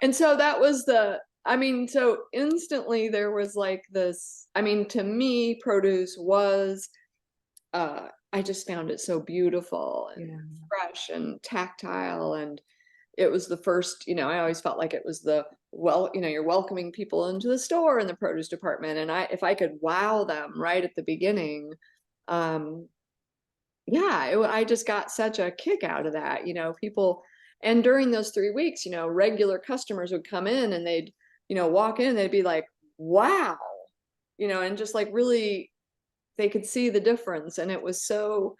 S2: And so that was so instantly there was like this, to me, produce was, I just found it so beautiful and
S1: Yeah.
S2: fresh and tactile. And it was the first, I always felt like it was you're welcoming people into the store in the produce department. And if I could wow them right at the beginning, um, yeah, I just got such a kick out of that, people. And during those 3 weeks, regular customers would come in and they'd, walk in, they'd be like, wow, and just like really, they could see the difference. And it was so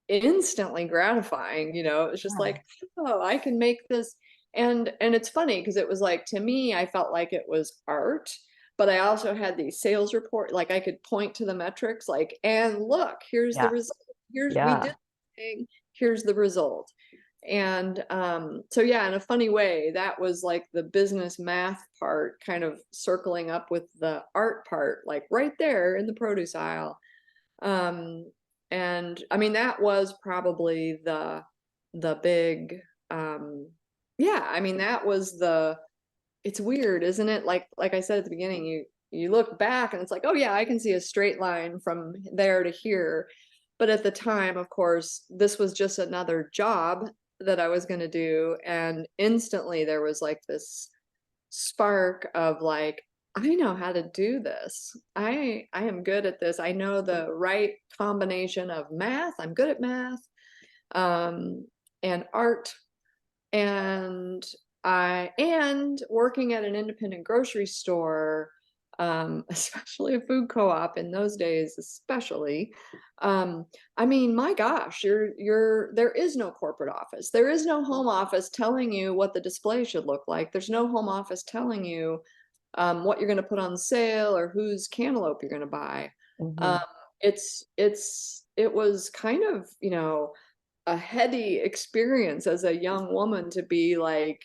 S2: instantly gratifying. It was just
S1: Yeah.
S2: like, oh, I can make this. And it's funny because it was like, to me, I felt like it was art, but I also had the sales report, like I could point to the metrics, like, and look, here's the
S1: Yeah.
S2: result. We did
S1: Yeah.
S2: the thing, here's the result. And so yeah, in a funny way, that was like the business math part kind of circling up with the art part, like right there in the produce aisle. um and I mean, that was probably the big, yeah, I mean, that was it's weird, isn't it? Like I said at the beginning, you look back and it's like, oh yeah, I can see a straight line from there to here. But at the time, of course, this was just another job that I was going to do, and instantly there was like this spark of like, I know how to do this. I am good at this. I know the right combination of math. I'm good at math, um, and art, and and working at an independent grocery store, especially a food co-op in those days, especially. I mean, my gosh, there is no corporate office. There is no home office telling you what the display should look like. There's no home office telling you what you're going to put on sale or whose cantaloupe you're going to buy.
S1: Hmm.
S2: Um, it was kind of, a heady experience as a young woman to be like,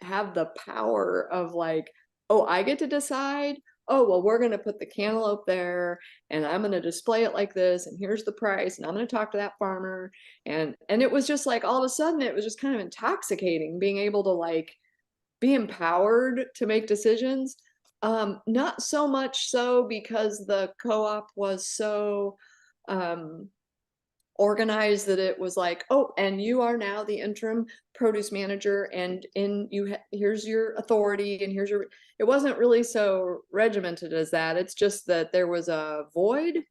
S2: have the power of like, oh, I get to decide. Oh, well, we're going to put the cantaloupe there, and I'm going to display it like this, and here's the price, and I'm going to talk to that farmer. And it was just like, all of a sudden, it was just kind of intoxicating being able to like be empowered to make decisions. Not so much so because the co-op was so, um, organized that it was like, oh, and you are now the interim produce manager, and here's your authority, and here's your. It wasn't really so regimented as that. It's just that there was a void,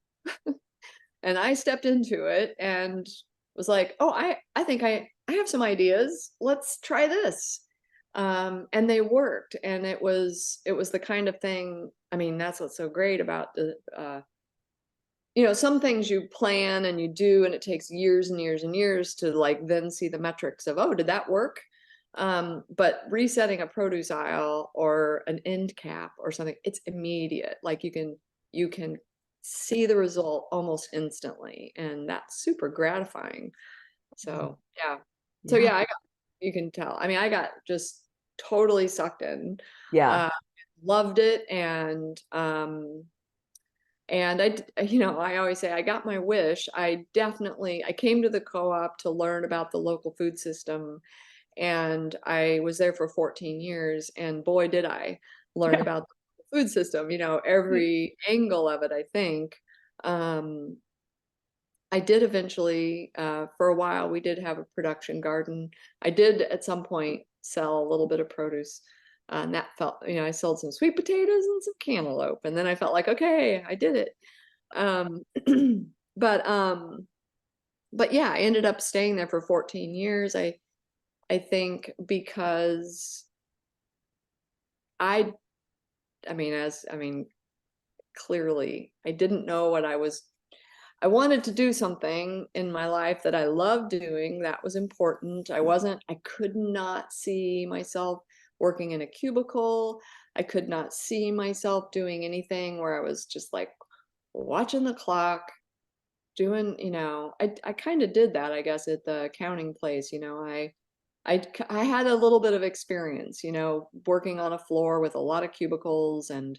S2: and I stepped into it and was like, oh, I think I have some ideas. Let's try this. And they worked, and it was the kind of thing. I mean, that's what's so great about the some things you plan and you do, and it takes years and years and years to like then see the metrics of, oh, did that work? But resetting a produce aisle or an end cap or something, it's immediate. Like you can see the result almost instantly, and that's super gratifying. So yeah. So
S1: Yeah.
S2: yeah, you can tell. I mean, I got just totally sucked in.
S1: Yeah.
S2: Uh, Loved it, and I always say I got my wish. I came to the co-op to learn about the local food system, and I was there for 14 years, and boy, did I learn
S1: Yeah.
S2: about the food system, every angle of it, I think. Um, I did eventually, for a while, we did have a production garden. I did at some point sell a little bit of produce. And that felt, I sold some sweet potatoes and some cantaloupe. And then I felt like, okay, I did it. Um, but but yeah, I ended up staying there for 14 years. I think because I I mean, clearly I didn't know what I wanted to do something in my life that I loved doing. That was important. I could not see myself working in a cubicle. I could not see myself doing anything where I was just like watching the clock, doing, I kind of did that, I guess, at the accounting place. I had a little bit of experience, working on a floor with a lot of cubicles, and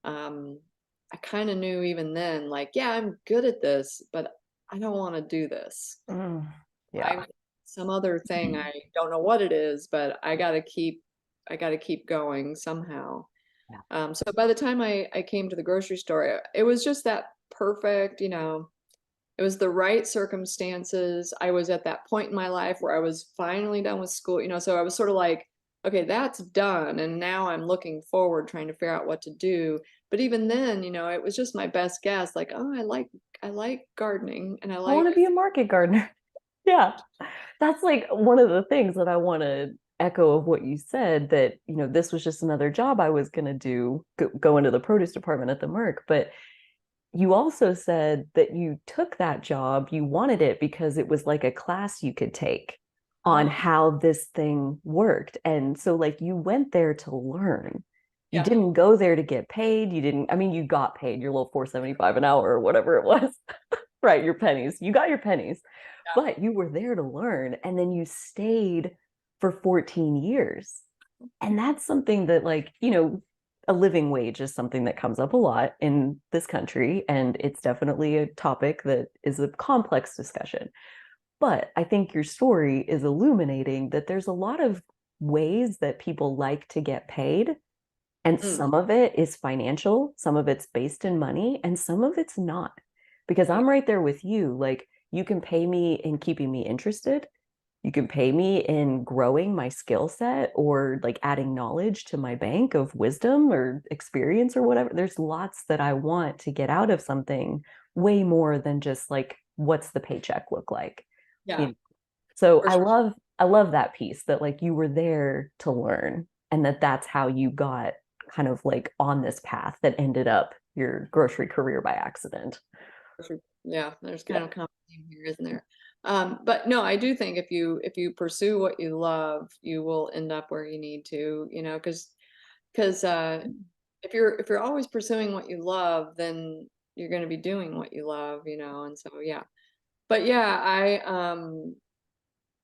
S2: um, I kind of knew even then, like, yeah, I'm good at this, but I don't want to do this.
S1: Mm.
S2: I
S1: Yeah.
S2: Some other thing, I don't know what it is, but I got to keep going somehow.
S1: Yeah.
S2: So by the time I came to the grocery store, it was just that perfect, it was the right circumstances. I was at that point in my life where I was finally done with school, so I was sort of like, okay, that's done. And now I'm looking forward, trying to figure out what to do. But even then, it was just my best guess. Like, oh, I like gardening, and I
S1: I want
S2: like,
S1: to be a market gardener. Yeah. That's like one of the things that I want to echo of what you said, that, this was just another job I was going to do, go into the produce department at the Merc. But you also said that you took that job, you wanted it because it was like a class you could take on
S2: uh-huh,
S1: how this thing worked. And so, like, you went there to learn. You
S2: yeah,
S1: didn't go there to get paid. You didn't, I mean, you got paid your little 4.75 an hour or whatever it was. Right, your pennies. You got your pennies,
S2: yeah,
S1: but you were there to learn, and then you stayed for 14 years. And that's something that, like, a living wage is something that comes up a lot in this country, and it's definitely a topic that is a complex discussion. But I think your story is illuminating that there's a lot of ways that people like to get paid, and
S2: mm,
S1: some of it is financial, some of it's based in money, and some of it's not. Because
S2: yeah,
S1: I'm right there with you. Like, you can pay me in keeping me interested. You can pay me in growing my skill set, or like adding knowledge to my bank of wisdom or experience or whatever. There's lots that I want to get out of something, way more than just like, what's the paycheck look like? You
S2: yeah,
S1: know? So
S2: for
S1: I love that piece, that like you were there to learn, and that's how you got kind of like on this path that ended up your grocery career by accident.
S2: sure. Yeah, there's kind
S1: Yeah.
S2: of common theme here, isn't there? But no, I do think if you pursue what you love, you will end up where you need to, because if you're always pursuing what you love, then you're going to be doing what you love, and so yeah. But yeah, I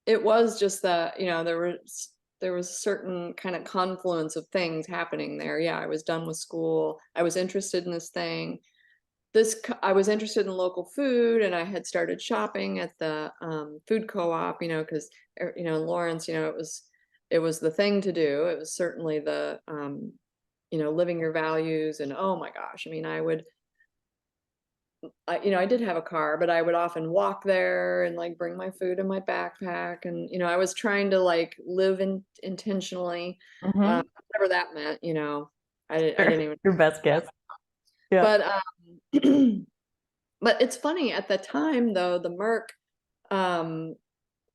S2: it was just that, there was a certain kind of confluence of things happening there. Yeah, I was done with school. I was interested in this thing. I was interested in local food, and I had started shopping at the food co-op, because in Lawrence, it was the thing to do. It was certainly the living your values, and oh my gosh, I mean, I did have a car, but I would often walk there and like bring my food in my backpack. And, I was trying to like live intentionally,
S1: Hmm.
S2: whatever that meant, I
S1: Sure.
S2: didn't even,
S1: Your best guess. Yeah.
S2: but, but it's funny at the time though, um,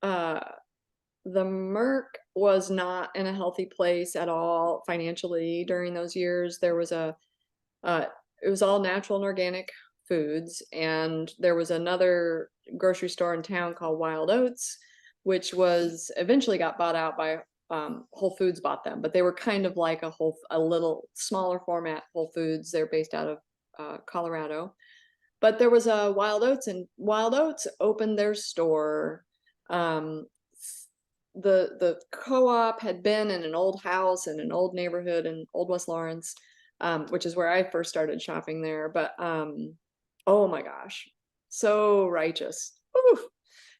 S2: uh, the Merc was not in a healthy place at all financially during those years. Uh, it was all natural and organic foods, and there was another grocery store in town called Wild Oats, which was eventually got bought out by Whole Foods bought them, but they were kind of like a little smaller format Whole Foods. They're based out of Colorado, but there was a Wild Oats, and Wild Oats opened their store. Um, the co-op had been in an old house in an old neighborhood in Old West Lawrence, which is where I first started shopping there. But oh my gosh, so righteous. Ooh.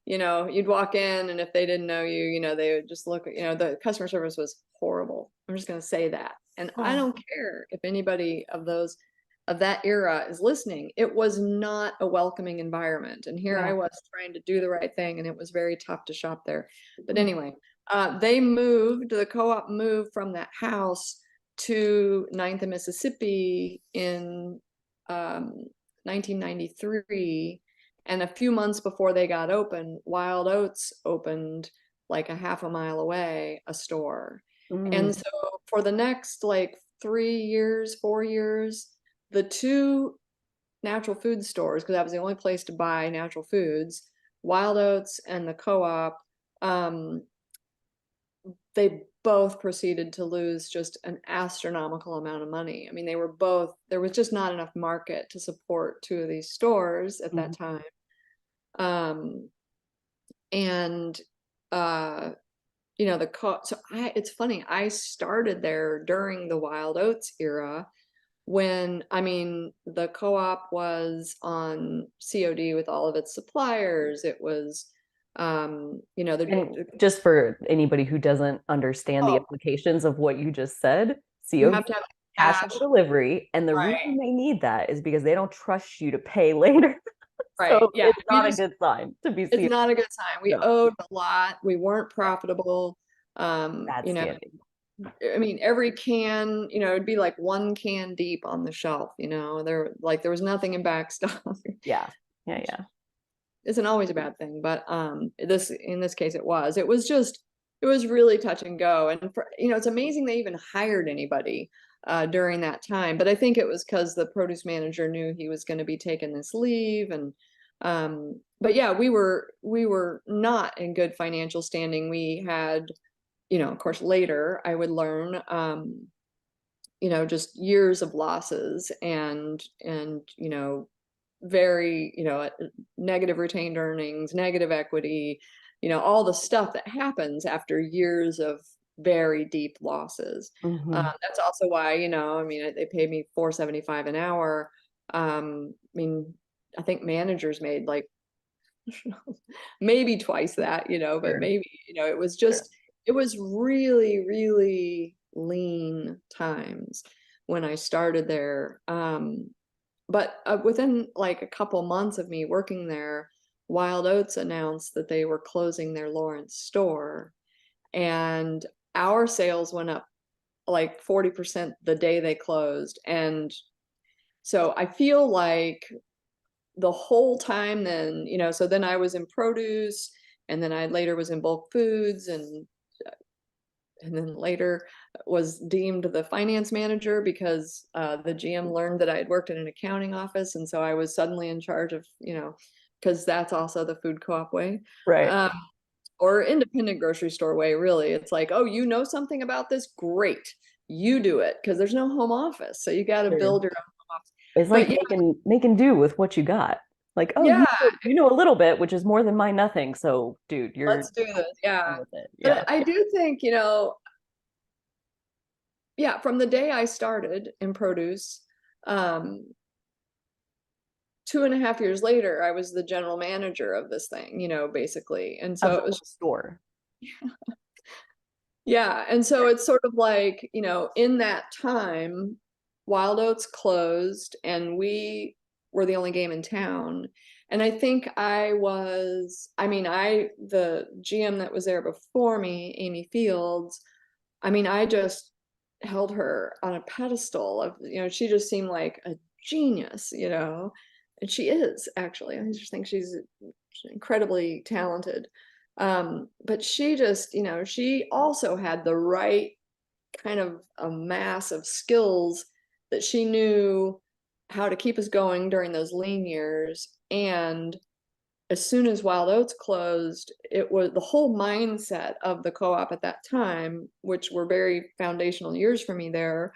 S2: You'd walk in, and if they didn't know you, they would just look. The customer service was horrible. I'm just going to say that, and I
S1: Oh,
S2: don't care if anybody of that era is listening. It was not a welcoming environment, and here I
S1: yeah.
S2: was trying to do the right thing, and it was very tough to shop there. But
S1: Mm.
S2: anyway, the co-op moved from that house to Ninth and Mississippi in um, 1993. And a few months before they got open, Wild Oats opened like a half a mile away, a store. And
S1: Mm.
S2: so for the next like 3 years, 4 years, the two natural food stores, because that was the only place to buy natural foods, Wild Oats and the Co-op, um, they both proceeded to lose just an astronomical amount of money. I mean, there was just not enough market to support two of these stores at that
S1: Mhm.
S2: time. Um, and uh, it's funny, I started there during the Wild Oats era when, I mean, the co-op was on COD with all of its suppliers. It was,
S1: And just for anybody who doesn't understand the
S2: oh,
S1: implications of what you just said,
S2: you
S1: COD,
S2: have to have
S1: cash on
S2: cash.
S1: delivery. And the
S2: Right.
S1: reason they need that is because they don't trust you to pay later.
S2: Right.
S1: So
S2: Yeah.
S1: it's not a good sign to be
S2: It's
S1: COD.
S2: not a good sign. We
S1: No,
S2: owed a lot. We weren't
S1: yeah,
S2: profitable.
S1: bad standing.
S2: I mean, every can, it'd be like one can deep on the shelf, there was nothing in back stock.
S1: Yeah, yeah, yeah.
S2: Isn't always a bad thing, but in this case it was really touch and go. And it's amazing they even hired anybody during that time. But I think it was because the produce manager knew he was going to be taking this leave. And but yeah, we were not in good financial standing. We had, of course, later I would learn, just years of losses, and very, negative retained earnings, negative equity, all the stuff that happens after years of very deep losses.
S1: Hmm.
S2: That's also why, I mean, they paid me $4.75 an hour. I mean, I think managers made like maybe twice that, but
S1: Sure,
S2: maybe,
S1: sure.
S2: it was really, really lean times when I started there. But within like a couple months of me working there, Wild Oats announced that they were closing their Lawrence store, and our sales went up like 40% the day they closed. And so I feel like the whole time then, so then I was in produce, and then I later was in bulk foods, and then later was deemed the finance manager because the GM learned that I had worked in an accounting office. And so I was suddenly in charge of, because that's also the food co-op way,
S1: Right.
S2: um, or independent grocery store way, really. It's like, oh, you know something about this? Great. You do it, because there's no home office. So you got to
S1: Sure.
S2: build your own home office.
S1: It's like
S2: But yeah,
S1: making do with what you got. Like, oh,
S2: yeah,
S1: you know a little bit, which is more than my nothing. So, dude, you're
S2: let's do this.
S1: done
S2: Yeah.
S1: with it. Yeah.
S2: But I do think, yeah, from the day I started in produce, um, 2.5 years later, I was the general manager of this thing, basically. And
S1: Of
S2: so
S1: the
S2: it
S1: whole
S2: was,
S1: store.
S2: yeah. And so it's sort of like, in that time, Wild Oats closed, and we were the only game in town. And I think the GM that was there before me, Amy Fields, I mean, I just held her on a pedestal of, she just seemed like a genius, and she is actually. I just think she's incredibly talented. But she just, she also had the right kind of a mass of skills that she knew how to keep us going during those lean years. And as soon as Wild Oats closed, it was the whole mindset of the co-op at that time, which were very foundational years for me there,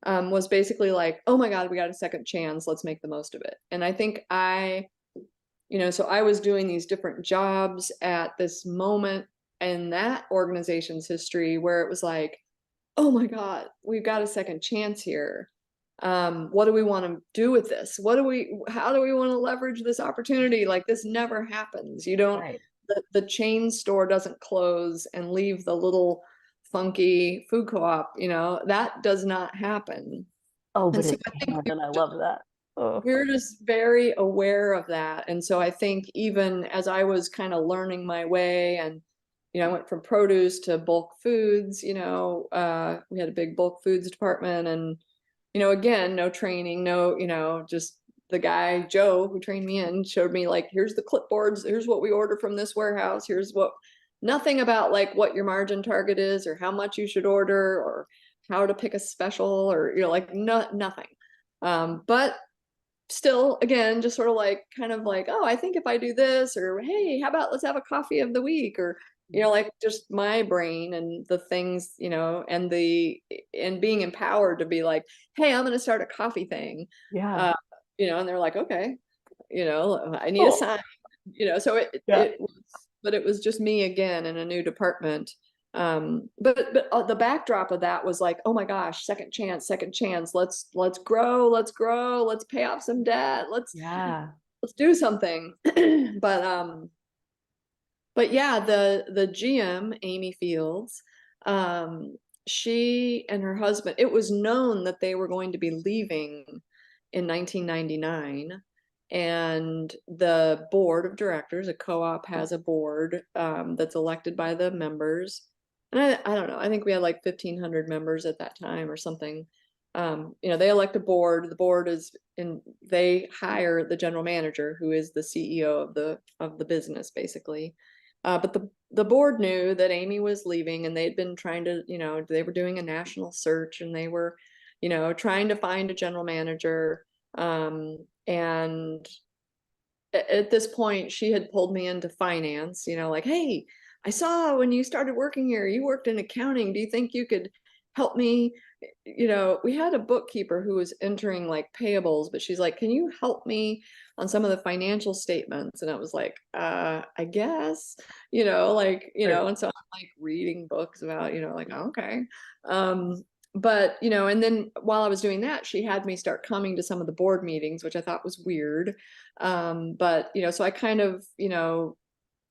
S2: was basically like, oh my God, we got a second chance. Let's make the most of it. And I think so I was doing these different jobs at this moment in that organization's history where it was like, oh my God, we've got a second chance here. What do we want to do with this? How do we want to leverage this opportunity? Like, this never happens. You don't,
S1: Right.
S2: the chain store doesn't close and leave the little funky food co-op, that does not happen.
S1: Oh,
S2: And
S1: but
S2: so
S1: it
S2: I think
S1: can, and I love that. Oh,
S2: we're just very aware of that. And so I think even as I was kind of learning my way, and I went from produce to bulk foods, we had a big bulk foods department, and again, no training, no, just the guy Joe who trained me in showed me, like, here's the clipboards, here's what we order from this warehouse, nothing about like what your margin target is or how much you should order or how to pick a special, or like, nothing. But still, again, just sort of like, kind of like, oh, I think if I do this, or hey, how about let's have a coffee of the week, or like, just my brain and the things, and being empowered to be like, hey, I'm going to start a coffee thing.
S1: yeah.
S2: uh and they're like, okay, I need a
S1: Cool.
S2: sign, so
S1: Yeah.
S2: it was just me again in a new department. But the backdrop of that was like, oh my gosh, second chance, let's grow, let's pay off some debt,
S1: Yeah.
S2: let's do something. but yeah, the GM, Amy Fields, she and her husband, it was known that they were going to be leaving in 1999. And the board of directors, a co-op has a board, that's elected by the members. And I don't know, I think we had like 1,500 members at that time or something. They elect a board. The board they hire the general manager, who is the CEO of the business, basically. But the board knew that Amy was leaving, and they'd been trying to, they were doing a national search, and they were, trying to find a general manager. And at this point, she had pulled me into finance, like, hey, I saw when you started working here, you worked in accounting. Do you think you could help me? We had a bookkeeper who was entering like payables, but she's like, can you help me on some of the financial statements? And I was like, I guess, like,
S1: Sure.
S2: and so I'm like reading books about, like, okay. But, and then while I was doing that, she had me start coming to some of the board meetings, which I thought was weird. But, so I kind of,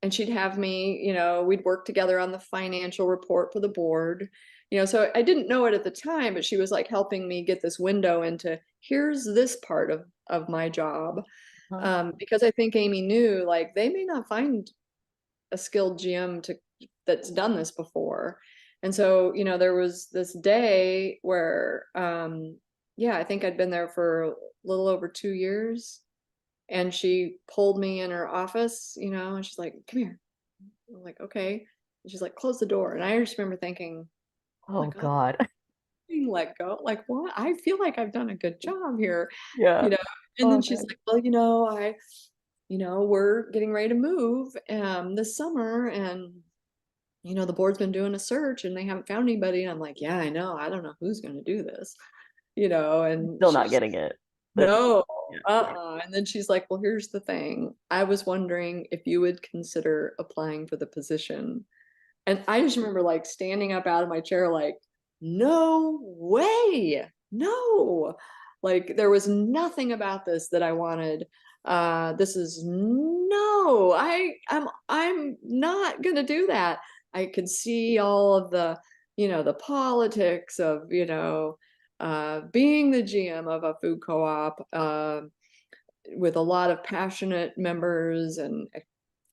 S2: and she'd have me, we'd work together on the financial report for the board. So I didn't know it at the time, but she was like helping me get this window into, here's this part of my job.
S1: Huh?
S2: Because I think Amy knew, like, they may not find a skilled GM that's done this before. And so, there was this day where, yeah, I think I'd been there for a little over 2 years, and she pulled me in her office, and she's like, come here. I'm like, okay. And she's like, close the door. And I just remember thinking, oh my
S1: Oh
S2: God,
S1: God.
S2: being let go. Like, what? I feel like I've done a good job here,
S1: Yeah.
S2: you know? And
S1: Oh
S2: then she's
S1: God.
S2: like, well, we're getting ready to move this summer, and the board's been doing a search and they haven't found anybody. And I'm like, yeah, I know. I don't know who's going to do this, and
S1: Still not
S2: she's
S1: getting it. But
S2: no,
S1: yeah.
S2: And then she's like, well, here's the thing. I was wondering if you would consider applying for the position. And I just remember like standing up out of my chair, like, no way, no. Like, there was nothing about this that I wanted. This is no, I'm not gonna do that. I could see all of the politics of, being the GM of a food co-op, with a lot of passionate members. And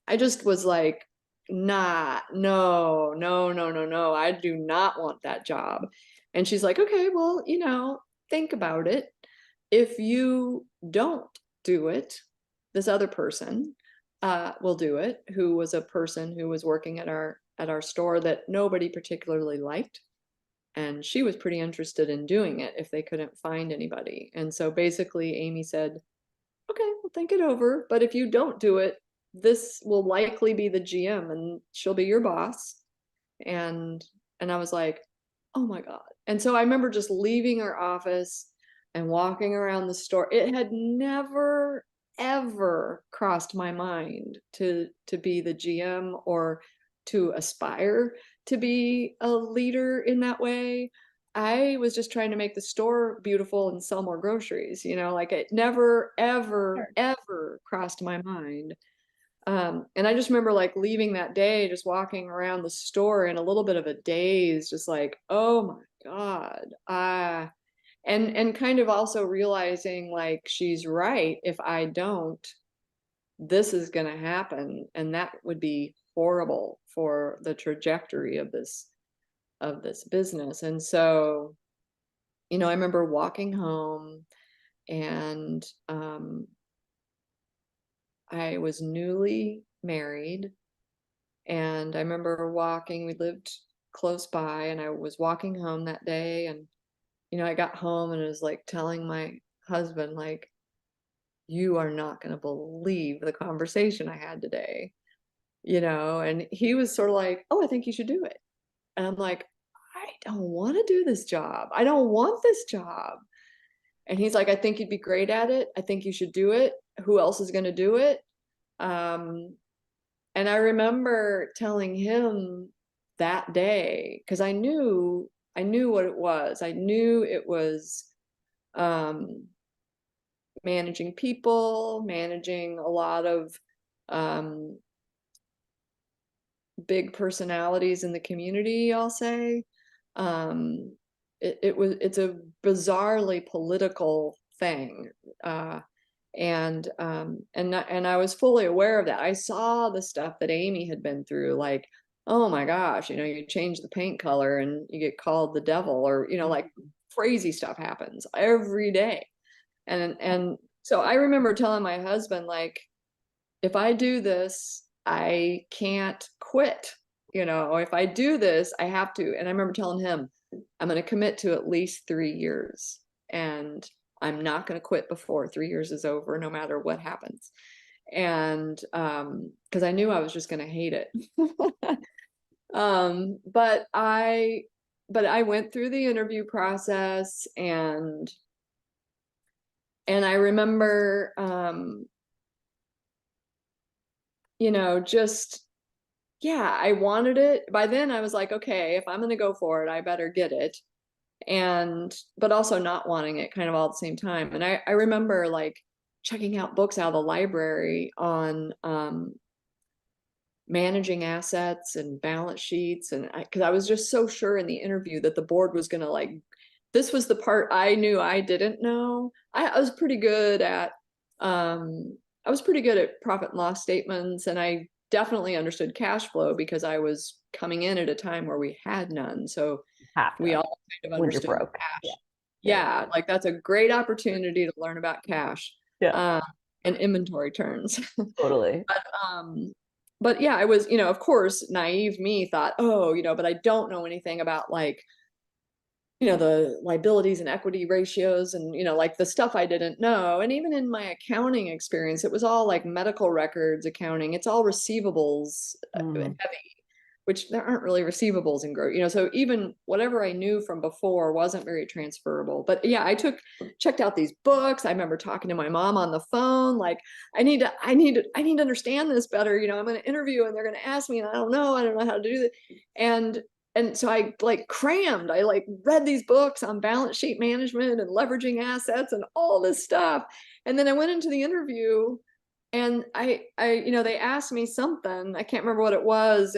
S2: I just was like, nah, no, no, no, no, no. I do not want that job. And she's like, okay, well, think about it. If you don't do it, this other person will do it, who was a person who was working at our store that nobody particularly liked. And she was pretty interested in doing it if they couldn't find anybody. And so basically Amy said, okay, we'll think it over. But if you don't do it, this will likely be the GM and she'll be your boss. And I was like, oh my God. And so I remember just leaving our office and walking around the store. It had never, ever crossed my mind to be the GM or to aspire to be a leader in that way. I was just trying to make the store beautiful and sell more groceries, like it never, ever, ever crossed my mind. And I just remember like leaving that day, just walking around the store in a little bit of a daze, just like, oh my God. And kind of also realizing like she's right. If I don't, this is going to happen. And that would be horrible for the trajectory of this business. And so, I remember walking home and I was newly married. And I remember we lived close by, and I was walking home that day. And, I got home and I was like telling my husband, like, you are not going to believe the conversation I had today, and he was sort of like, oh, I think you should do it. And I'm like, I don't want to do this job. I don't want this job. And he's like, I think you'd be great at it. I think you should do it. Who else is going to do it? And I remember telling him that day, because I knew what it was. I knew it was managing people, managing a lot of big personalities in the community, I'll say. It's a bizarrely political thing. And I was fully aware of that. I saw the stuff that Amy had been through, like, oh my gosh, you change the paint color and you get called the devil, or like crazy stuff happens every day. And so I remember telling my husband, like, if I do this, I can't quit. If I do this, I have to. And I remember telling him, I'm going to commit to at least 3 years. And I'm not going to quit before 3 years is over, no matter what happens. And because I knew I was just going to hate it. But I went through the interview process, and I remember, just, yeah, I wanted it. By then I was like, okay, if I'm going to go for it, I better get it. But also not wanting it kind of all at the same time. And I remember like checking out books out of the library on managing assets and balance sheets. And because I was just so sure in the interview that the board was going to, like, this was the part I knew I didn't know. I was pretty good at profit and loss statements, and I definitely understood cash flow because I was coming in at a time where we had none. So we all kind of
S1: when you're
S2: understood
S1: broke.
S2: cash. Yeah, like that's a great opportunity to learn about cash.
S1: Yeah.
S2: And inventory turns.
S1: Totally.
S2: But yeah, I was, of course, naive me thought, oh, but I don't know anything about, like, the liabilities and equity ratios and, like the stuff I didn't know. And even in my accounting experience, it was all like medical records accounting. It's all receivables heavy, which there aren't really receivables in growth, so even whatever I knew from before wasn't very transferable. But yeah, I checked out these books. I remember talking to my mom on the phone, like, I need to understand this better. I'm going to interview and they're going to ask me, and I don't know how to do that. And so I like crammed, I like read these books on balance sheet management and leveraging assets and all this stuff. And then I went into the interview, and I they asked me something, I can't remember what it was.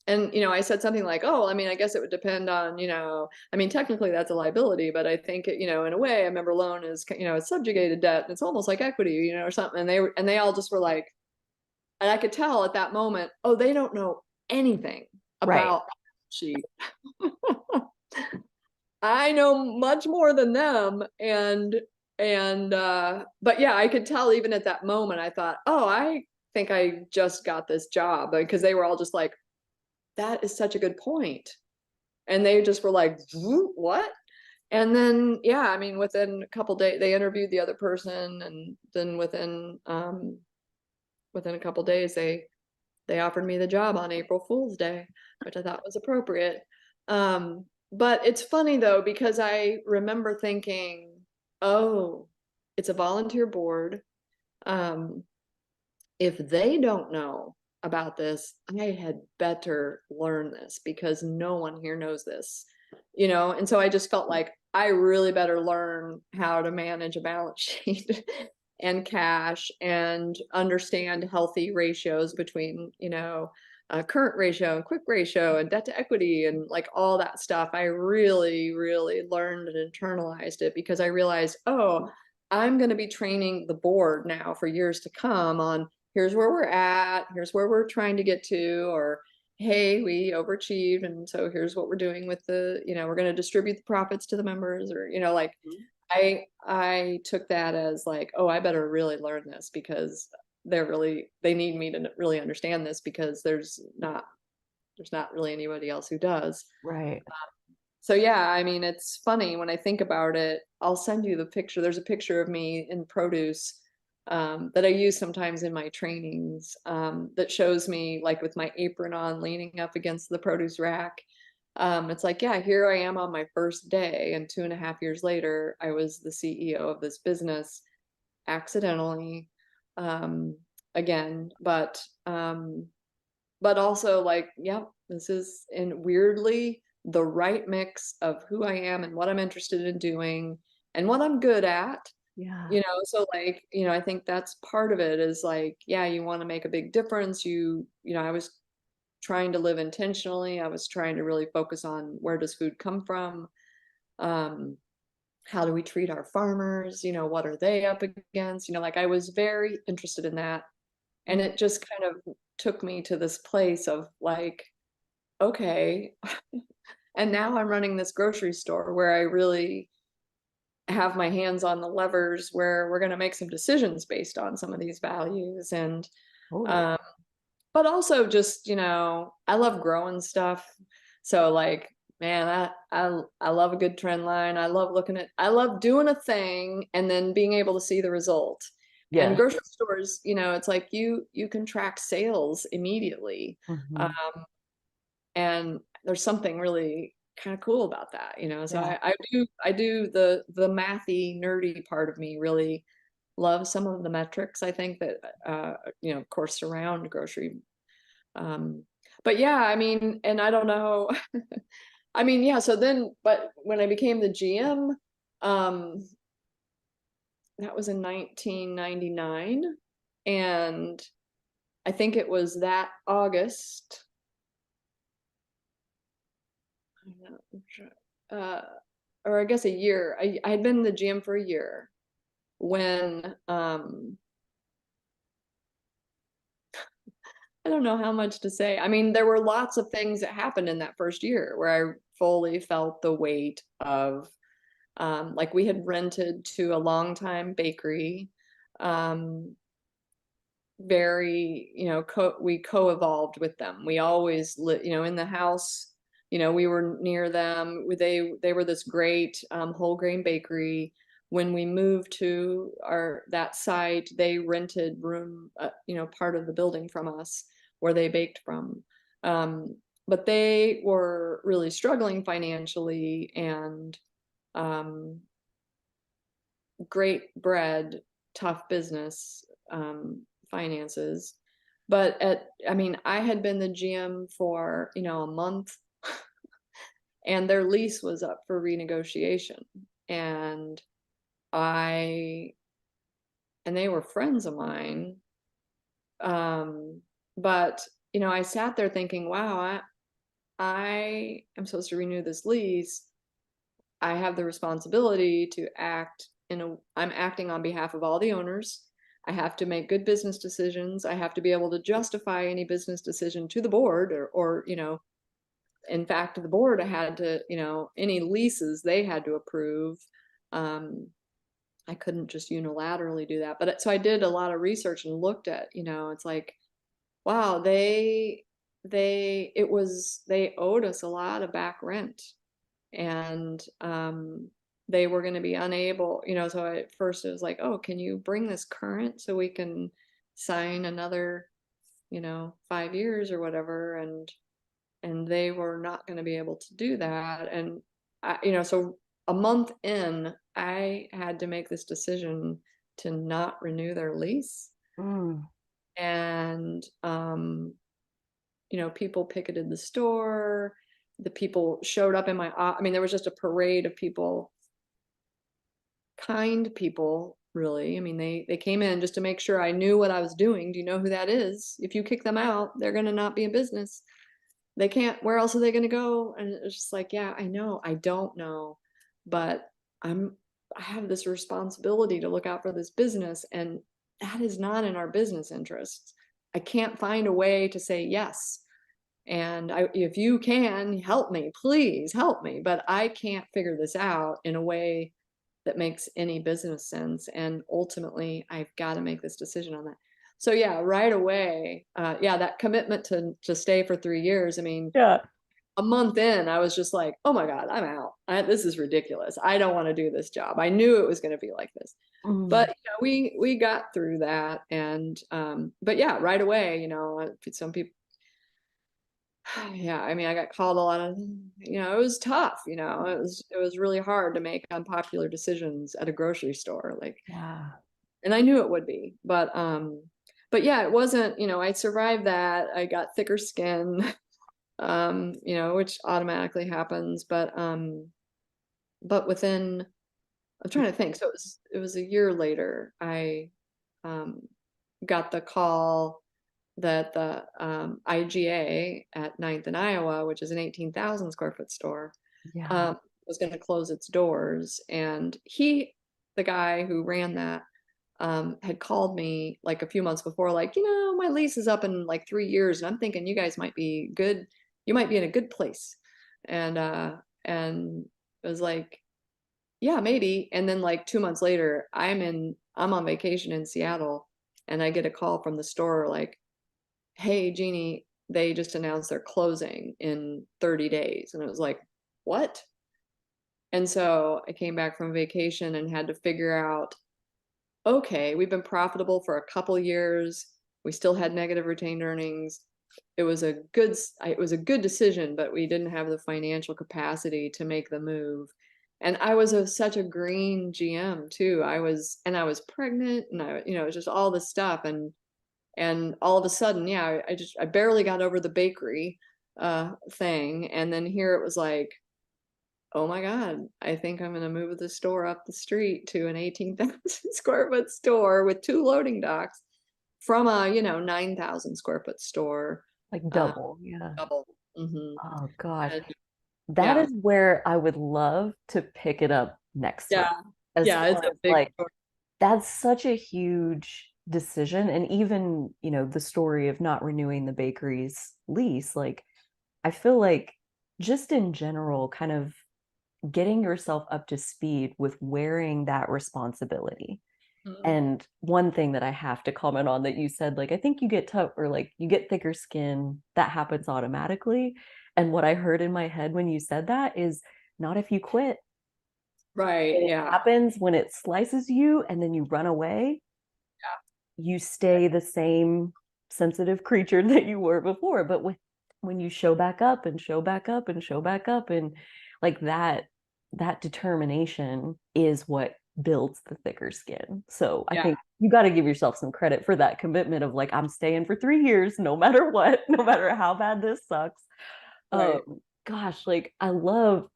S2: And, I said something like, oh, I mean, I guess it would depend on, I mean, technically that's a liability, but I think, in a way, a member loan is, it's subjugated debt and it's almost like equity, or something. And they all just were like, and I could tell at that moment, oh, they don't know anything
S1: Right.
S2: about sheet. I know much more than them. But yeah, I could tell even at that moment, I thought, oh, I think I just got this job, because they were all just like, that is such a good point. And they just were like, what? And then, yeah, I mean, within a couple days, they interviewed the other person. And then within a couple days, they offered me the job on April Fool's Day, which I thought was appropriate. But it's funny though, because I remember thinking, oh, it's a volunteer board. Um, if they don't know about this, I had better learn this, because no one here knows this, And so I just felt like I really better learn how to manage a balance sheet and cash, and understand healthy ratios between, current ratio and quick ratio and debt to equity and like all that stuff. I really, really learned and internalized it, because I realized, oh, I'm going to be training the board now for years to come on, here's where we're at, here's where we're trying to get to, or hey, we overachieved, and so here's what we're doing with the, we're going to distribute the profits to the members, or like, I took that as like, oh, I better really learn this, because they need me to really understand this, because there's not really anybody else who does.
S1: Right.
S2: So yeah, I mean, it's funny when I think about it. I'll send you the picture. There's a picture of me in produce, that I use sometimes in my trainings, that shows me like with my apron on, leaning up against the produce rack. It's like, yeah, here I am on my first day, and 2.5 years later, I was the CEO of this business accidentally, um, again, but also like, yeah, this is in weirdly the right mix of who I am and what I'm interested in doing and what I'm good at.
S1: Yeah.
S2: So like, I think that's part of it, is like, yeah, you want to make a big difference. I was trying to live intentionally. I was trying to really focus on, where does food come from? Um, how do we treat our farmers? What are they up against? Like I was very interested in that. And it just kind of took me to this place of like, okay. And now I'm running this grocery store where I really have my hands on the levers, where we're going to make some decisions based on some of these values. And
S1: Totally.
S2: um, but also just, I love growing stuff. So like, man, I love a good trend line. I love doing a thing and then being able to see the result. And
S1: Yes.
S2: grocery stores, it's like you can track sales immediately.
S1: Hmm.
S2: And there's something really kind of cool about that, So
S1: Yeah.
S2: I do the mathy, nerdy part of me really love some of the metrics, I think, that of course surround grocery. Um, but yeah, I mean, and I don't know. I mean, yeah, so then, but when I became the GM, um, that was in 1999. And I think it was that August, uh, or I guess a year. I had been in the GM for a year when, I don't know how much to say. I mean, there were lots of things that happened in that first year where I fully felt the weight of, like we had rented to a longtime bakery, um, very, we co-evolved with them. We always in the house, we were near them. They were this great, whole grain bakery. When we moved to that site, they rented room, part of the building from us where they baked from. Um, but they were really struggling financially, and um, great bread, tough business, finances. But I mean, I had been the GM for, a month, and their lease was up for renegotiation. And I, and they were friends of mine. But, I sat there thinking, wow, I am supposed to renew this lease, I have the responsibility to act I'm acting on behalf of all the owners. I have to make good business decisions. I have to be able to justify any business decision to the board or, in fact, the board had to, any leases they had to approve. Um, I couldn't just unilaterally do that. But so I did a lot of research and looked at, it's like, wow, they owed us a lot of back rent, and they were going to be unable, so at first it was like, oh, can you bring this current so we can sign another, 5 years or whatever, and they were not going to be able to do that. And so a month in, I had to make this decision to not renew their lease.
S1: Mm,
S2: And people picketed the store. The people showed up in I mean, there was just a parade of people, kind people, really. I mean, they came in just to make sure I knew what I was doing. Do you know who that is? If you kick them out, they're going to not be in business. They can't, where else are they going to go? And it's just like, yeah, I know, I don't know, but I have this responsibility to look out for this business, and that is not in our business interests. I can't find a way to say yes. And if you can help me, please help me. But I can't figure this out in a way that makes any business sense. And ultimately, I've got to make this decision on that. So yeah, right away, that commitment to stay for 3 years. I mean,
S1: yeah.
S2: a month in, I was just like, oh my God, I'm out. This is ridiculous. I don't want to do this job. I knew it was going to be like this.
S1: Mm,
S2: But we got through that. And but yeah, right away, some people, yeah, I mean, I got called a lot of, it was tough, it was really hard to make unpopular decisions at a grocery store, like,
S1: yeah.
S2: and I knew it would be, but yeah, it wasn't, I survived that. I got thicker skin, which automatically happens, but within, I'm trying to think. So it was a year later, I um got the call that the IGA at Ninth and Iowa, which is an 18,000 square foot store,
S1: Yeah.
S2: um, was going to close its doors. And the guy who ran that, had called me like a few months before, like, my lease is up in like 3 years, and I'm thinking you guys might be good. You might be in a good place. And it was like, yeah, maybe. And then like 2 months later, I'm on vacation in Seattle, and I get a call from the store like, hey, Jeanie, they just announced they're closing in 30 days. And it was like, what? And so I came back from vacation and had to figure out, okay, we've been profitable for a couple years. We still had negative retained earnings. It was a good decision, but we didn't have the financial capacity to make the move. And I was such a green GM too. I was pregnant, and it was just all this stuff. And all of a sudden, yeah, I barely got over the bakery thing. And then here it was like, oh my God, I think I'm going to move the store up the street to an 18,000 square foot store with 2 loading docks from a, 9,000 square foot store.
S1: Like
S2: uh,
S1: double. Yeah.
S2: Double. Hmm.
S1: Oh gosh.
S2: And
S1: That
S2: yeah,
S1: is where I would love to pick it up next time.
S2: yeah,
S1: As
S2: yeah, it's
S1: far
S2: a
S1: as
S2: big
S1: like,
S2: store.
S1: that's such a huge decision. And even, the story of not renewing the bakery's lease, like, I feel like just in general, kind of getting yourself up to speed with wearing that responsibility.
S2: Mhm.
S1: And one thing that I have to comment on that you said, like, I think you get tough or like you get thicker skin, that happens automatically. And what I heard in my head when you said that is not if you quit.
S2: Right,
S1: It
S2: yeah,
S1: happens when it slices you and then you run away, you stay the same sensitive creature that you were before. But when you show back up and show back up and show back up, and like that determination is what builds the thicker skin. So I
S2: yeah,
S1: think you got to give yourself some credit for that commitment of like, I'm staying for 3 years no matter what, no matter how bad this sucks.
S2: right.
S1: Gosh, like I love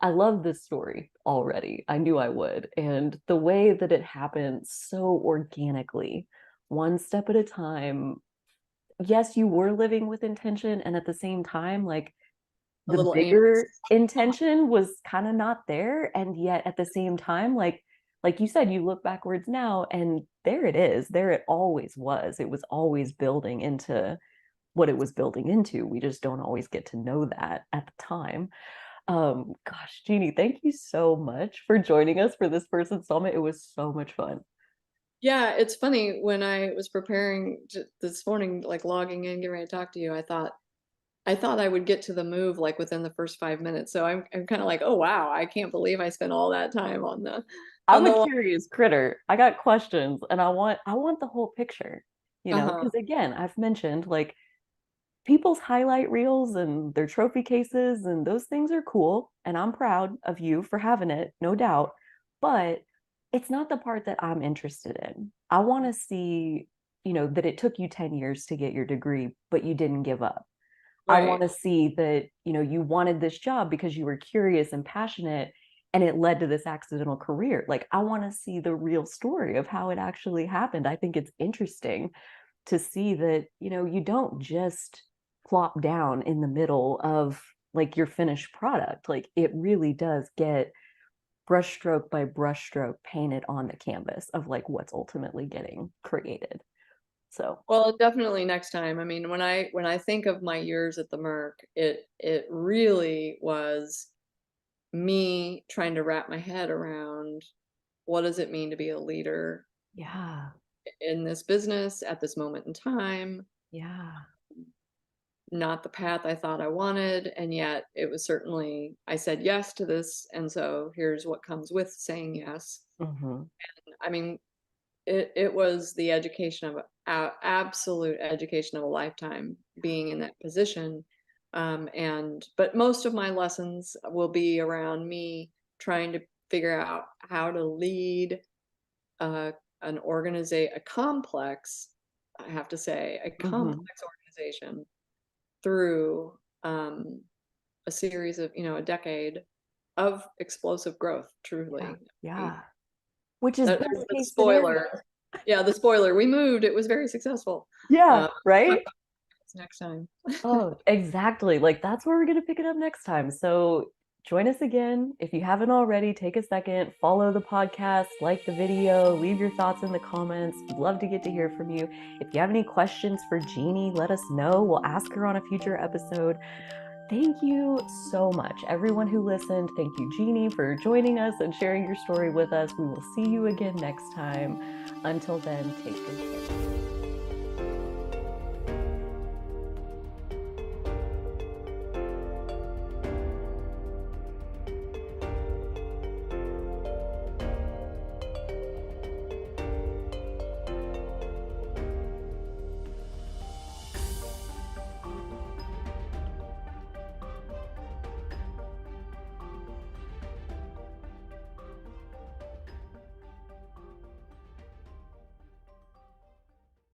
S1: this story already. I knew I would. And the way that it happened so organically, one step at a time. Yes, you were living with intention, and at the same time, like,
S2: A
S1: the
S2: little
S1: bigger
S2: aimless.
S1: intention was kind of not there. And yet at the same time, like you said, you look backwards now and there it is. There it always was. It was always building into what it was building into. We just don't always get to know that at the time. Gosh, Jeanie, thank you so much for joining us for this first installment. It was so much fun.
S2: Yeah, it's funny when I was preparing this morning, like logging in, getting ready to talk to you, I thought I would get to the move like within the first 5 minutes. So I'm kind of like, oh wow, I can't believe I spent all that time on the
S1: I'm
S2: on
S1: a
S2: the
S1: curious critter. I got questions and I want the whole picture,
S2: uh-huh.
S1: because again, I've mentioned like people's highlight reels and their trophy cases and those things are cool and I'm proud of you for having it, no doubt. But it's not the part that I'm interested in. I want to see, that it took you 10 years to get your degree, but you didn't give up. I want
S2: Right.
S1: to see that, you wanted this job because you were curious and passionate and it led to this accidental career. Like I want to see the real story of how it actually happened. I think it's interesting to see that, you don't just plop down in the middle of like your finished product. Like it really does get brushstroke by brushstroke painted on the canvas of like what's ultimately getting created. So,
S2: Well, definitely next time. I mean, when I think of my years at the Merc, it really was me trying to wrap my head around what does it mean to be a leader
S1: yeah,
S2: in this business at this moment in time,
S1: yeah.
S2: not the path I thought I wanted, and yet it was certainly I said yes to this, and so here's what comes with saying yes.
S1: Mm-hmm.
S2: I mean, it was the education of absolute education of a lifetime being in that position. And but most of my lessons will be around me trying to figure out how to lead uh, a complex, I have to say, a
S1: Mm-hmm.
S2: complex organization through a series of, a decade of explosive growth,
S1: Yeah,
S2: truly.
S1: yeah. Which is
S2: There's
S1: best
S2: the
S1: case scenario.
S2: spoiler. Yeah, the spoiler. We moved. It was very successful.
S1: Yeah,
S2: Uh, talk
S1: right?
S2: about this next time.
S1: Oh, exactly. Like that's where we're going to pick it up next time. So join us again. If you haven't already, take a second, follow the podcast, like the video, leave your thoughts in the comments. We'd love to get to hear from you. If you have any questions for Jeanie, let us know. We'll ask her on a future episode. Thank you so much, everyone who listened. Thank you, Jeanie, for joining us and sharing your story with us. We will see you again next time. Until then, take good care.